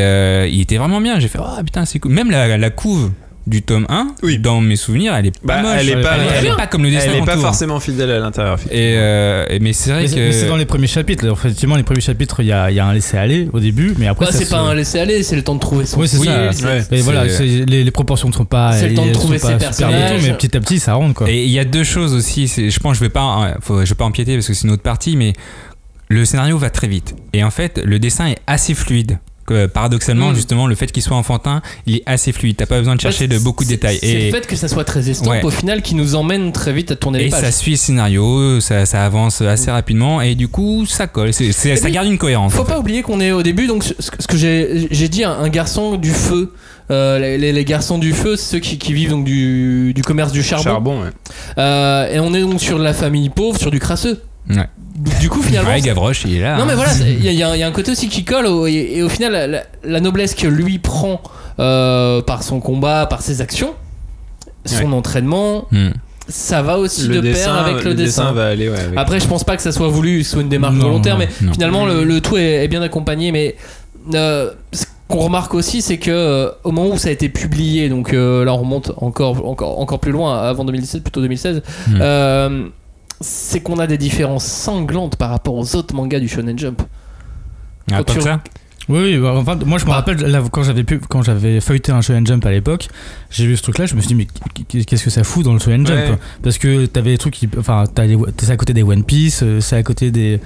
S3: il était vraiment bien. J'ai fait, oh putain, c'est cool. Même la couve du tome 1, dans mes souvenirs, elle est pas moche. Elle est pas comme le dessin.
S2: Elle est pas forcément fidèle à l'intérieur.
S3: Mais c'est vrai que.
S4: Mais c'est dans les premiers chapitres. Effectivement, les premiers chapitres, il y a un laisser-aller au début, mais après.
S1: C'est pas un laisser-aller, c'est le temps de trouver son.
S4: Oui, c'est ça. Et voilà, les proportions ne sont pas.
S1: C'est le temps de trouver ses personnages.
S4: Mais petit à petit, ça rentre quoi.
S3: Et il y a 2 choses aussi. Je pense, je vais pas empiéter parce que c'est une autre partie, mais le scénario va très vite. Et en fait, le dessin est assez fluide. Que paradoxalement, justement, le fait qu'il soit enfantin, il est assez fluide. T'as pas besoin de chercher beaucoup de détails.
S1: C'est le fait que ça soit très estampe au final qui nous emmène très vite à tourner les pages.
S3: Et ça suit le scénario, ça avance assez rapidement, et du coup ça colle. Ça garde une cohérence.
S1: Faut pas oublier qu'on est au début, donc ce que j'ai dit, un garçon du feu. Les garçons du feu, c'est ceux qui vivent donc du commerce du charbon. Et on est donc sur de la famille pauvre, sur du crasseux.
S3: Ouais.
S1: Du coup, finalement.
S3: Ouais, Gavroche, il est là.
S1: Non, mais voilà, il y a un côté aussi qui colle. Et au final, la noblesse que lui prend par son combat, par ses actions, son entraînement, ça va aussi de pair avec le dessin.
S2: Va aller,
S1: Après, je pense pas que ça soit voulu, soit une démarche volontaire, mais finalement, le tout est bien accompagné. Mais ce qu'on remarque aussi, c'est que au moment où ça a été publié, donc là, on remonte encore plus loin, avant 2017, plutôt 2016. c'est qu'on a des différences sanglantes par rapport aux autres mangas du Shonen Jump.
S3: Ah, comme ça.
S4: Oui, enfin, moi je me rappelle là, quand j'avais feuilleté un Shonen Jump à l'époque, j'ai vu ce truc là, je me suis dit mais qu'est-ce que ça fout dans le Shonen Jump, parce que t'avais des trucs c'est à côté des One Piece, c'est à côté des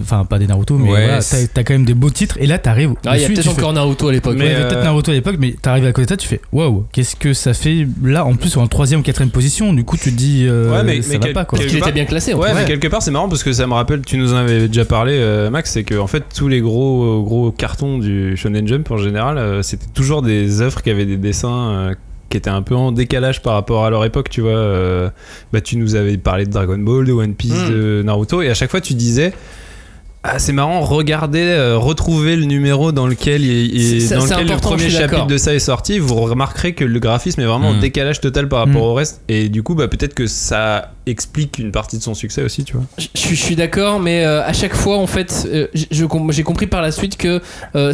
S4: enfin pas des Naruto, mais voilà, t'as quand même des beaux titres, et là t'arrives
S1: il y a peut-être encore Naruto à l'époque,
S4: peut-être Naruto à l'époque, mais t'arrives à côté de ça, tu fais waouh, qu'est-ce que ça fait là, en plus en 3ème ou 4ème position, du coup tu te dis ça va pas quoi.
S1: Parce qu'il était bien classé
S2: mais quelque part c'est marrant parce que ça me rappelle, tu nous en avais déjà parlé Max, c'est que en fait tous les gros cartons du Shonen Jump en général, c'était toujours des œuvres qui avaient des dessins qui étaient un peu en décalage par rapport à leur époque, tu vois. Tu nous avais parlé de Dragon Ball, de One Piece, de Naruto, et à chaque fois tu disais c'est marrant, regardez, retrouver le numéro dans lequel le premier chapitre de ça est sorti, vous remarquerez que le graphisme est vraiment en décalage total par rapport au reste, et du coup peut-être que ça explique une partie de son succès aussi, tu vois.
S1: Je suis d'accord, mais à chaque fois en fait j'ai compris par la suite que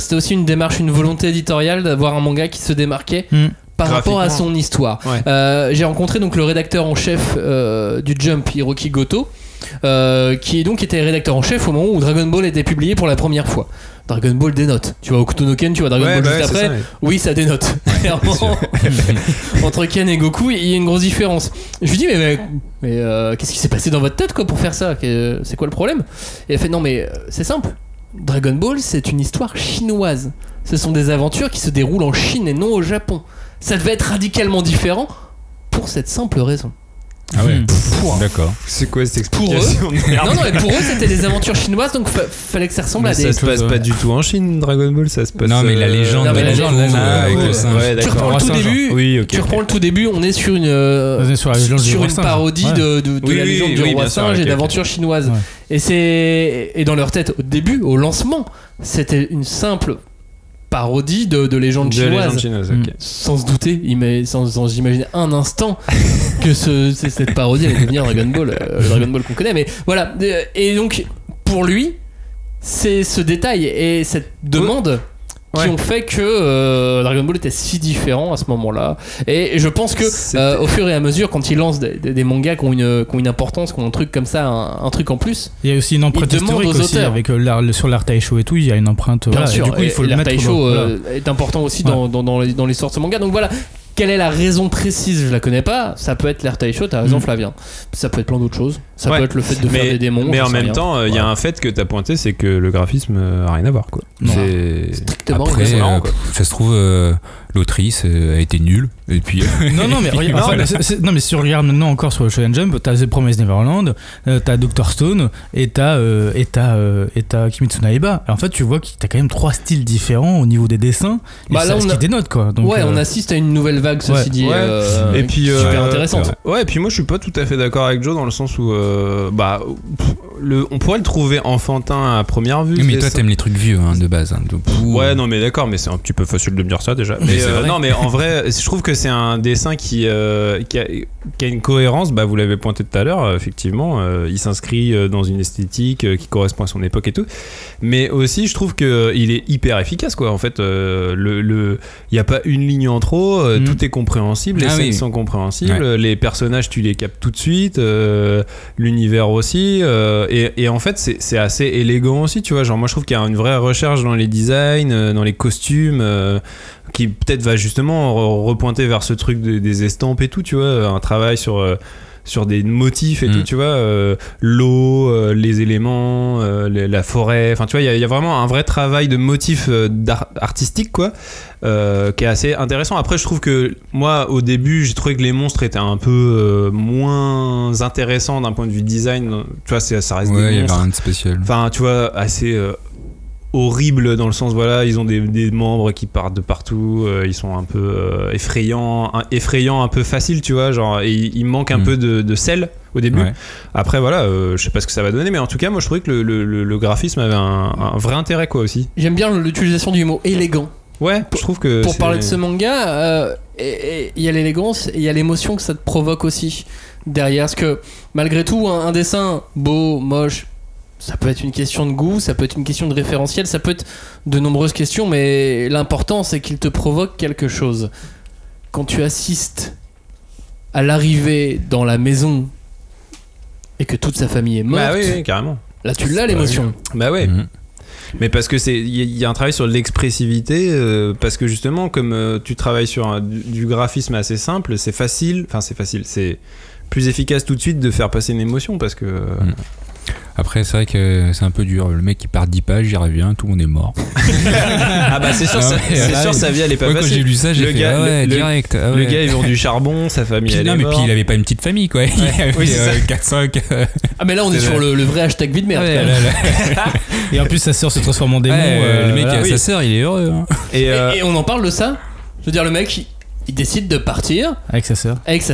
S1: c'était aussi une démarche, une volonté éditoriale d'avoir un manga qui se démarquait par rapport à son histoire. J'ai rencontré donc le rédacteur en chef du Jump, Hiroki Goto, qui donc était rédacteur en chef au moment où Dragon Ball était publié pour la première fois. Dragon Ball dénote. Tu vois Hokuto no Ken, tu vois Dragon Ball juste après. Oui, ça dénote. Clairement. Entre Ken et Goku, il y a une grosse différence. Je lui dis mais qu'est-ce qui s'est passé dans votre tête quoi pour faire ça? C'est quoi le problème? Et elle fait non mais c'est simple. Dragon Ball, c'est une histoire chinoise. Ce sont des aventures qui se déroulent en Chine et non au Japon. Ça devait être radicalement différent pour cette simple raison.
S3: Ah ouais, d'accord.
S2: C'est quoi cette explication?
S1: Non, mais pour eux c'était des aventures chinoises, donc fallait que ça ressemble à des.
S2: Ça se passe pas du tout en Chine, Dragon Ball, ça se passe.
S3: Non, mais la légende, avec le singe.
S1: Tu reprends le tout début. Tu reprends le tout début. On est sur une parodie de la légende du roi singe et d'aventures chinoises. Et dans leur tête, au début, au lancement, c'était une simple parodie de légendes chinoises. Sans se douter, sans imaginer un instant que cette parodie allait devenir Dragon Ball, le Dragon Ball qu'on connaît. Mais voilà, et donc pour lui, c'est ce détail et cette demande qui ont fait que Dragon Ball était si différent à ce moment-là. Et je pense que au fur et à mesure, quand il lance des mangas qui ont une importance, qui ont un truc comme ça, un truc en plus,
S4: il y a aussi une empreinte historique aussi avec sur l'art Taisho et tout. Il y a une empreinte.
S1: Bien sûr.
S4: Et du coup, il faut le
S1: l'art
S4: mettre.
S1: Taisho est important aussi dans l'histoire de ce manga. Donc voilà. Quelle est la raison précise? Je la connais pas. Ça peut être l'art Taisho, t'as raison Flavien. Ça peut être plein d'autres choses. Ça peut être le fait de faire des démons.
S2: Mais en même temps, il y a un fait que t'as pointé, c'est que le graphisme a rien à voir, quoi.
S1: C'est strictement
S3: après, ça se trouve, l'autrice a été nulle. Et puis.
S4: Non, mais regarde. Non, mais si tu regardes maintenant encore sur le Shonen Jump, t'as The Promised Neverland, t'as Dr. Stone et t'as Kimetsu no Yaiba. Et en fait, tu vois que t'as quand même 3 styles différents au niveau des dessins. Ce qui dénote, quoi. Donc,
S1: on assiste à une nouvelle vague, ceci dit.
S2: Et puis
S1: super intéressante.
S2: Et puis moi, je suis pas tout à fait d'accord avec Joe dans le sens où on pourrait le trouver enfantin à première vue.
S3: Mais toi t'aimes les trucs vieux de base.
S2: Ouais, non mais d'accord, mais c'est un petit peu facile de me dire ça déjà. Mais non, mais en vrai, je trouve que c'est un dessin qui a une cohérence. Vous l'avez pointé tout à l'heure, effectivement, il s'inscrit dans une esthétique qui correspond à son époque et tout. Mais aussi, je trouve que il est hyper efficace, quoi. En fait, il y a pas une ligne en trop, tout est compréhensible, les scènes sont compréhensibles, les personnages tu les captes tout de suite, l'univers aussi, et en fait c'est assez élégant aussi, tu vois. Genre moi je trouve qu'il y a une vraie recherche dans les designs, dans les costumes, qui peut-être va justement repointer vers ce truc des estampes et tout, tu vois, un travail sur des motifs et tout, tu vois, l'eau, les éléments, la forêt, enfin tu vois, il y a vraiment un vrai travail de motifs artistique, quoi, qui est assez intéressant. Après je trouve que moi au début j'ai trouvé que les monstres étaient un peu moins intéressants d'un point de vue design, tu vois, ça reste des monstres,
S3: il y avait rien de spécial,
S2: enfin tu vois, assez horrible dans le sens, voilà, ils ont des membres qui partent de partout, ils sont un peu effrayants, un peu faciles, tu vois, genre, et il manque un peu de sel au début. Après voilà, je sais pas ce que ça va donner, mais en tout cas moi je trouvais que le graphisme avait un vrai intérêt, quoi, aussi.
S1: J'aime bien l'utilisation du mot élégant.
S2: Ouais, je trouve que
S1: pour parler de ce manga, il y a l'élégance et il y a l'émotion que ça te provoque aussi derrière, parce que malgré tout un dessin beau, moche, ça peut être une question de goût, ça peut être une question de référentiel, ça peut être de nombreuses questions, mais l'important c'est qu'il te provoque quelque chose. Quand tu assistes à l'arrivée dans la maison Et que toute sa famille est morte.
S2: Bah oui, carrément.
S1: Là, tu l'as l'émotion.
S2: Bah ouais. Mais parce que il y a un travail sur l'expressivité, parce que justement, comme tu travailles sur du graphisme assez simple, c'est plus efficace tout de suite de faire passer une émotion, parce que.
S3: Après, c'est vrai que c'est un peu dur. Le mec qui part 10 pages, il revient, tout le monde est mort.
S2: Ah bah c'est sûr, sa vie elle est pas facile.
S3: Quand j'ai lu ça, j'ai fait direct.
S2: Le gars il vend du charbon, sa famille elle est morte.
S3: Mais puis il avait pas une petite famille quoi. Il avait 4-5.
S1: Ah mais là on est sur le vrai hashtag vie de merde.
S4: Et en plus sa sœur se transforme en démon.
S3: Le mec qui a sa sœur, il est heureux.
S1: Et on en parle de ça. Je veux dire, le mec il décide de partir
S4: avec sa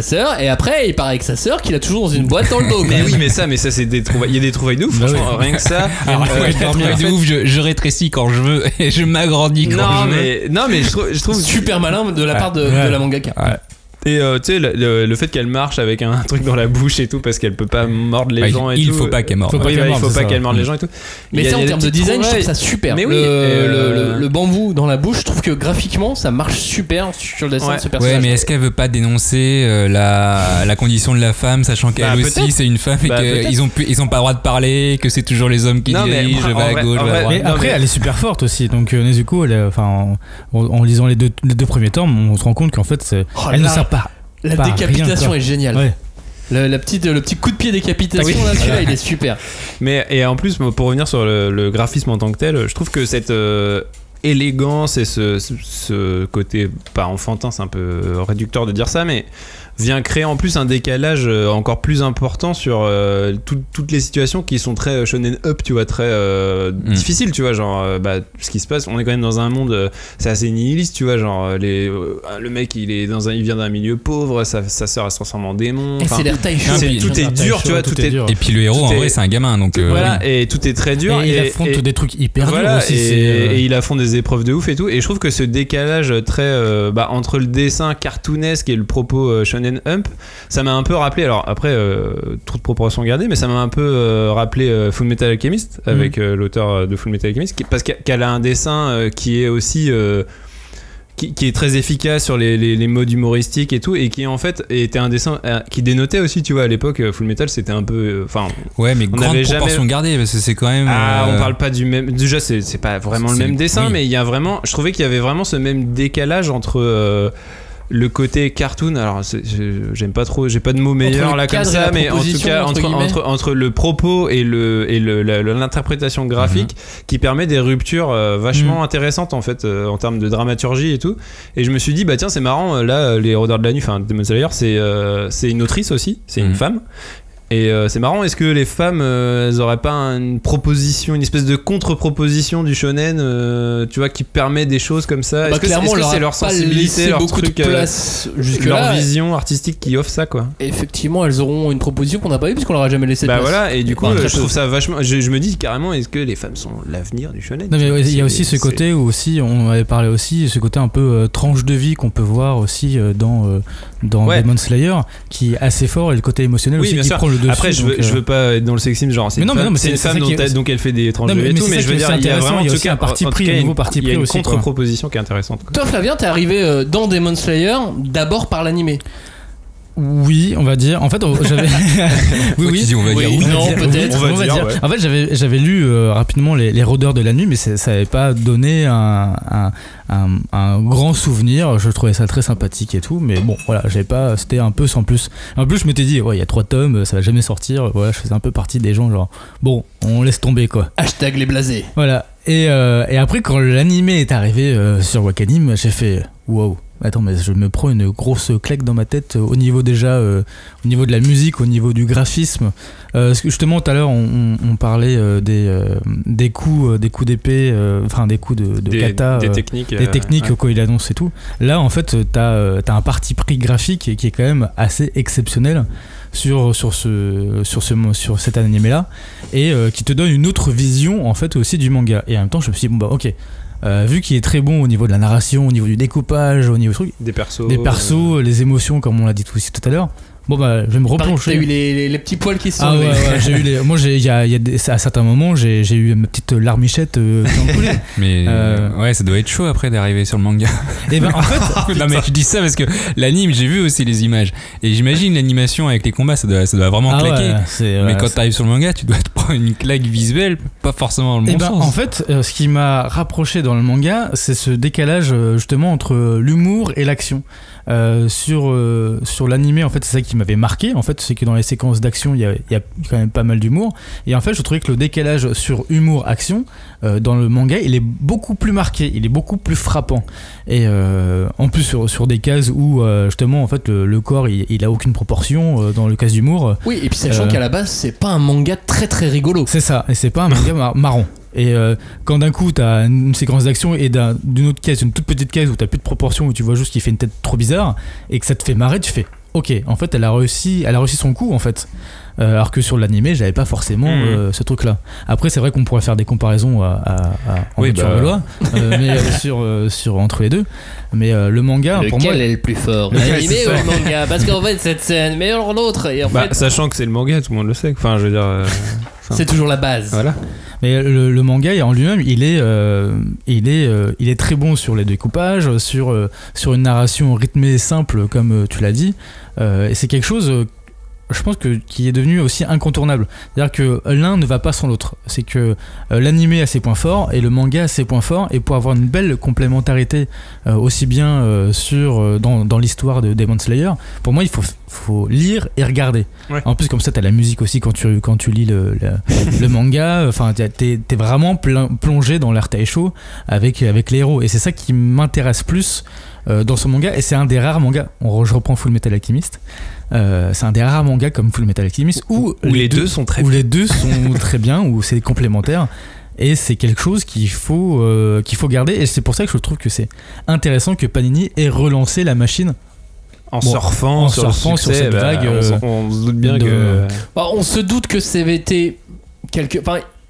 S4: sœur
S1: et après il part avec sa sœur qu'il a toujours dans une boîte dans le dos.
S2: Mais oui, mais ça c'est des trouvailles, il y a des trouvailles de ouf, franchement, rien que ça.
S3: De ouf, je rétrécis quand je veux et je m'agrandis quand je veux.
S2: Non mais je trouve
S1: super malin de la part de la mangaka.
S2: Et tu sais, le fait qu'elle marche avec un truc dans la bouche et tout, parce qu'elle peut pas mordre les gens et tout.
S3: Il faut pas qu'elle morde.
S2: Il faut pas qu'elle morde les gens et tout.
S1: Mais ça, en termes de design, je trouve ça super. Mais oui, le bambou dans la bouche, je trouve que graphiquement, ça marche super sur le dessin de ce personnage.
S3: Ouais, mais est-ce qu'elle veut pas dénoncer la condition de la femme, sachant qu'elle aussi c'est une femme et qu'ils ont pas le droit de parler, que c'est toujours les hommes qui dirigent, je vais à gauche, je vais à droite.
S4: Mais après, elle est super forte aussi. Donc Nezuko, en lisant les deux premiers tomes, on se rend compte qu'en fait, elle ne sert pas.
S1: La décapitation est géniale. Ouais. Le petit coup de pied décapitation, là, celui-là, il est super.
S2: Et en plus, pour revenir sur le graphisme en tant que tel, je trouve que cette élégance et ce côté pas enfantin, c'est un peu réducteur de dire ça, mais vient créer en plus un décalage encore plus important sur toutes les situations qui sont très shonen up, tu vois, très difficiles, tu vois, genre ce qui se passe, on est quand même dans un monde c'est assez nihiliste, tu vois, genre le mec il vient d'un milieu pauvre, sa sœur elle se transforme en démon,
S1: c'est l'air taïcho,
S2: tout est dur, tu vois, tout est dur.
S3: Et puis le héros en vrai c'est un gamin, donc
S2: voilà, et tout est très dur,
S4: et il affronte des trucs hyper durs aussi,
S2: et il affronte des épreuves de ouf et tout, et je trouve que ce décalage très entre le dessin cartoonesque et le propos shonen Hump, ça m'a un peu rappelé, alors après trop de proportions gardées, mais ça m'a un peu rappelé Full Metal Alchemist avec l'auteur de Full Metal Alchemist, parce qu'elle a un dessin qui est aussi qui est très efficace sur les modes humoristiques et tout, et qui en fait était un dessin qui dénotait aussi, tu vois, à l'époque Full Metal c'était un peu
S3: ouais, mais grande proportion gardée, parce que c'est quand même
S2: on parle pas du même, déjà c'est pas vraiment le même dessin, mais il y a vraiment, je trouvais qu'il y avait vraiment ce même décalage entre le côté cartoon, alors j'aime pas trop, j'ai pas de mots meilleurs là comme ça, mais en tout cas entre le propos et l'interprétation graphique qui permet des ruptures vachement intéressantes en fait en termes de dramaturgie et tout. Et je me suis dit bah tiens, c'est marrant, là les Rôdeurs de la Nuit, enfin Demon Slayer, c'est une autrice aussi, c'est une femme. Et c'est marrant, est-ce que les femmes elles auraient pas une proposition, une espèce de contre-proposition du shonen, tu vois, qui permet des choses comme ça? Est-ce que c'est leur sensibilité, leur truc, leur vision artistique qui offre ça, quoi?
S1: Et effectivement, elles auront une proposition qu'on n'a pas eu puisqu'on leur a jamais laissé de place.
S2: Voilà, et du coup, je trouve ça vachement. Je me dis carrément, est-ce que les femmes sont l'avenir du shonen?
S4: Non, mais il y a aussi ce côté où aussi, on avait parlé aussi, ce côté un peu tranche de vie qu'on peut voir aussi dans Demon Slayer, qui est assez fort, et le côté émotionnel aussi qui prend le dessus.
S2: Après, je veux pas être dans le sexisme, genre c'est une femme donc elle fait des tranches de vie et tout, mais je veux dire, il y a vraiment en tout cas un parti pris, il y a une contre-proposition qui est intéressante.
S1: Toi, Flavien, t'es arrivé dans Demon Slayer d'abord par l'animé.
S4: Oui, on va dire. En fait, j'avais.
S3: oui. On va dire oui.
S1: Non, peut-être.
S2: On va dire.
S4: En fait, j'avais lu rapidement les Rôdeurs de la Nuit, mais ça n'avait pas donné un grand souvenir. Je trouvais ça très sympathique et tout, mais bon, voilà, j'avais pas. C'était un peu sans plus. En plus, je m'étais dit, ouais, il y a 3 tomes, ça va jamais sortir. Voilà, je faisais un peu partie des gens, genre, bon, on laisse tomber, quoi.
S1: Hashtag les blasés.
S4: Voilà. Et après, quand l'animé est arrivé sur Wakanim, j'ai fait, wow. Attends, mais je me prends une grosse claque dans ma tête au niveau déjà, au niveau de la musique, au niveau du graphisme. Parce que justement, tout à l'heure, on parlait des coups d'épée, enfin des coups de kata,
S2: des techniques
S4: au Koiladon et tout. Là, en fait, t'as un parti pris graphique qui est quand même assez exceptionnel sur cet animé là, et qui te donne une autre vision en fait aussi du manga. Et en même temps, je me suis dit bon bah ok. Vu qu'il est très bon au niveau de la narration, au niveau du découpage, au niveau des persos, les émotions comme on l'a dit aussi tout à l'heure, Bon bah, je vais me replonger.
S1: T'as eu les petits poils qui se sont.
S4: Ah ouais, j'ai eu moi à certains moments j'ai eu ma petite larmichette qui en coulait.
S3: Mais ouais, ça doit être chaud après d'arriver sur le manga.
S4: Et ben en fait,
S3: non mais je dis ça parce que l'anime, j'ai vu aussi les images et j'imagine l'animation avec les combats, ça doit vraiment claquer. Mais quand t'arrives sur le manga, tu dois te prendre une claque visuelle, pas forcément dans le bon sens.
S4: En fait, ce qui m'a rapproché dans le manga, c'est ce décalage justement entre l'humour et l'action. Sur l'animé, en fait, c'est ça qui m'avait marqué. En fait, c'est que dans les séquences d'action, il y a quand même pas mal d'humour. Et en fait, je trouvais que le décalage sur humour-action dans le manga, il est beaucoup plus marqué, il est beaucoup plus frappant. Et en plus sur des cases où justement, en fait, le corps, il a aucune proportion dans le cas d'humour.
S1: Oui, et puis sachant qu'à la base, c'est pas un manga très très rigolo.
S4: C'est ça, et c'est pas un manga marrant. Et quand d'un coup t'as une séquence d'action et d'une autre case, une toute petite case où t'as plus de proportion, où tu vois juste qu'il fait une tête trop bizarre et que ça te fait marrer, tu fais ok, en fait elle a réussi son coup en fait. Alors que sur l'animé j'avais pas forcément ce truc là. Après c'est vrai qu'on pourrait faire des comparaisons mais sur entre les deux. Mais le manga pour moi,
S1: lequel est le plus fort, l'animé ou le manga? Parce qu'en fait cette scène meilleure que l'autre et en fait...
S2: sachant que c'est le manga, tout le monde le sait. Enfin je veux dire
S1: c'est toujours la base.
S2: Voilà.
S4: Mais le manga en lui-même, il est très bon sur les découpages, sur une narration rythmée simple, comme tu l'as dit. Et c'est quelque chose, je pense qui est devenu aussi incontournable. C'est-à-dire que l'un ne va pas sans l'autre. C'est que l'animé a ses points forts et le manga a ses points forts. Et pour avoir une belle complémentarité aussi bien dans l'histoire de Demon Slayer, pour moi il faut lire et regarder. Ouais. En plus comme ça t'as la musique aussi quand tu lis le manga. Enfin t'es vraiment plongé dans l'art taisho avec les héros. Et c'est ça qui m'intéresse plus dans ce manga. Et c'est un des rares mangas. Je reprends Full Metal Alchemist. C'est un des rares mangas comme Full Metal Alchemist où les deux sont très bien, où c'est complémentaire. Et c'est quelque chose qu'il faut garder. Et c'est pour ça que je trouve que c'est intéressant que Panini ait relancé la machine
S2: en surfant sur cette vague. On se doute bien que.
S1: On se doute que CVT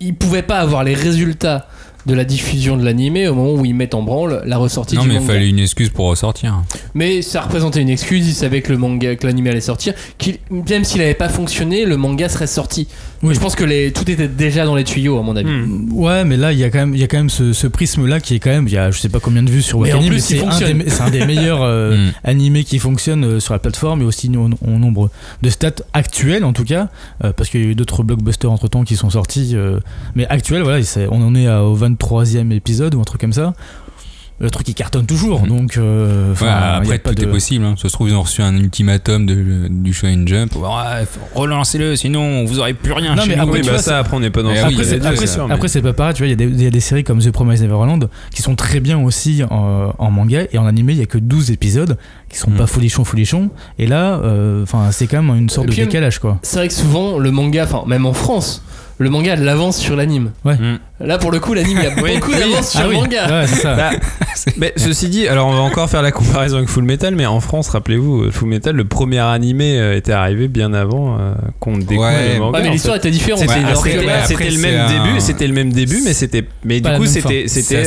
S1: il pouvait pas avoir les résultats de la diffusion de l'animé au moment où ils mettent en branle la ressortie du manga.
S3: Non mais il fallait une excuse pour ressortir.
S1: Mais ça représentait une excuse, ils savaient que l'animé allait sortir, même s'il n'avait pas fonctionné, le manga serait sorti. Oui. Je pense que tout était déjà dans les tuyaux à mon avis.
S4: Ouais, mais là il y a quand même ce prisme là qui est quand même, il y a je sais pas combien de vues sur Wakanim, mais c'est un des meilleurs animés qui fonctionne sur la plateforme et aussi au nombre de stats actuels en tout cas, parce qu'il y a eu d'autres blockbusters entre temps qui sont sortis, mais actuels, voilà, on en est au 23e épisode ou un truc comme ça. Le truc il cartonne toujours, donc
S3: après tout est possible, hein. Ça se trouve ils ont reçu un ultimatum du Shonen Jump. Relancez-le, sinon vous aurez plus rien.
S4: Non, mais après,
S2: après on n'est pas dans
S4: après c'est pas pareil, tu vois, il y a des séries comme The Promised Neverland qui sont très bien aussi en manga, et en animé il y a que 12 épisodes qui sont pas folichons, et là c'est quand même une sorte de décalage quoi.
S1: C'est vrai que souvent le manga, même en France, le manga a de l'avance sur l'anime.
S4: Ouais.
S1: Là pour le coup l'anime il y a beaucoup d'avance sur le manga.
S4: Ouais, c'est ça.
S2: Mais ceci dit, alors on va encore faire la comparaison avec Full Metal, mais en France, rappelez-vous, Full Metal, le premier animé était arrivé bien avant qu'on découvre le manga.
S1: Mais l'histoire était différente.
S2: C'était le même début, mais du coup c'était spécial.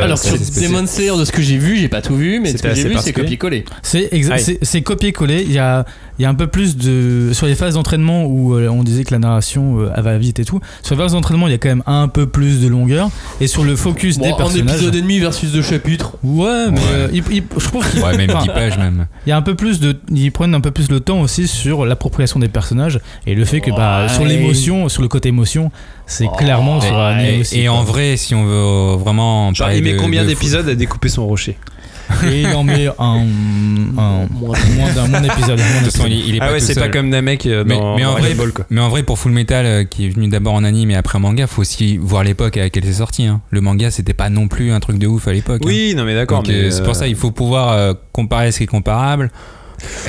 S1: Alors sur Demon Slayer, de ce que j'ai vu, j'ai pas tout vu, mais ce que j'ai vu c'est copier-coller.
S4: C'est copier-coller. Il y a un peu plus sur les phases d'entraînement où on disait que la narration va vite et tout. Sur les phases d'entraînement, il y a quand même un peu plus de longueur, et sur le focus des personnages.
S1: En épisode et demi versus 2 chapitres.
S4: Ouais, mais je trouve qu'il
S3: même 10 pages même.
S4: Il y a un peu plus ils prennent un peu plus le temps aussi sur l'appropriation des personnages et le fait que sur l'émotion, sur le côté émotion, c'est clairement sur l'anime aussi.
S3: Et en vrai, si on veut vraiment parler
S2: il met combien d'épisodes à découper son rocher?
S4: Et il en met moins d'un épisode.
S3: Il est pas
S2: c'est
S3: seul.
S2: Pas comme Namek dans Dragon Ball quoi.
S3: Mais en vrai, pour Full Metal qui est venu d'abord en anime et après en manga, faut aussi voir l'époque à laquelle c'est sorti. Hein. Le manga, c'était pas non plus un truc de ouf à l'époque.
S2: Oui, non mais d'accord.
S3: Donc, c'est pour ça il faut pouvoir comparer ce qui est comparable.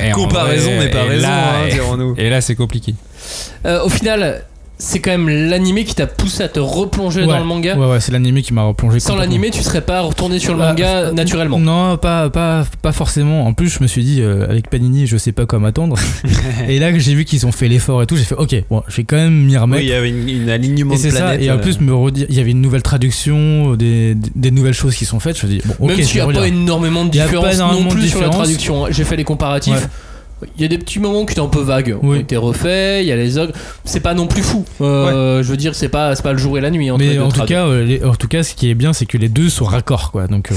S2: Et comparaison n'est pas raison, dirons-nous.
S3: Et là, c'est compliqué.
S1: Au final, c'est quand même l'animé qui t'a poussé à te replonger dans le manga.
S4: Ouais, c'est l'animé qui m'a replongé.
S1: Sans l'animé, tu serais pas retourné sur le manga naturellement.
S4: Non, pas forcément. En plus, je me suis dit, avec Panini, je sais pas quoi m'attendre. Et là, j'ai vu qu'ils ont fait l'effort et tout, j'ai fait, ok, bon, je vais quand même m'y remettre.
S2: Oui, il y avait une alignement de planètes.
S4: Et en plus, il y avait une nouvelle traduction, des nouvelles choses qui sont faites. Je me dis, bon, ok.
S1: Même s'il n'y a pas énormément de différence non plus sur la traduction. J'ai fait les comparatifs. Il y a des petits moments qui étaient un peu vagues, ont été refaits, il y a les ogres, c'est pas non plus fou. Je veux dire, c'est pas le jour et la nuit.
S4: Mais en tout cas, ce qui est bien, c'est que les deux sont raccords, quoi. Donc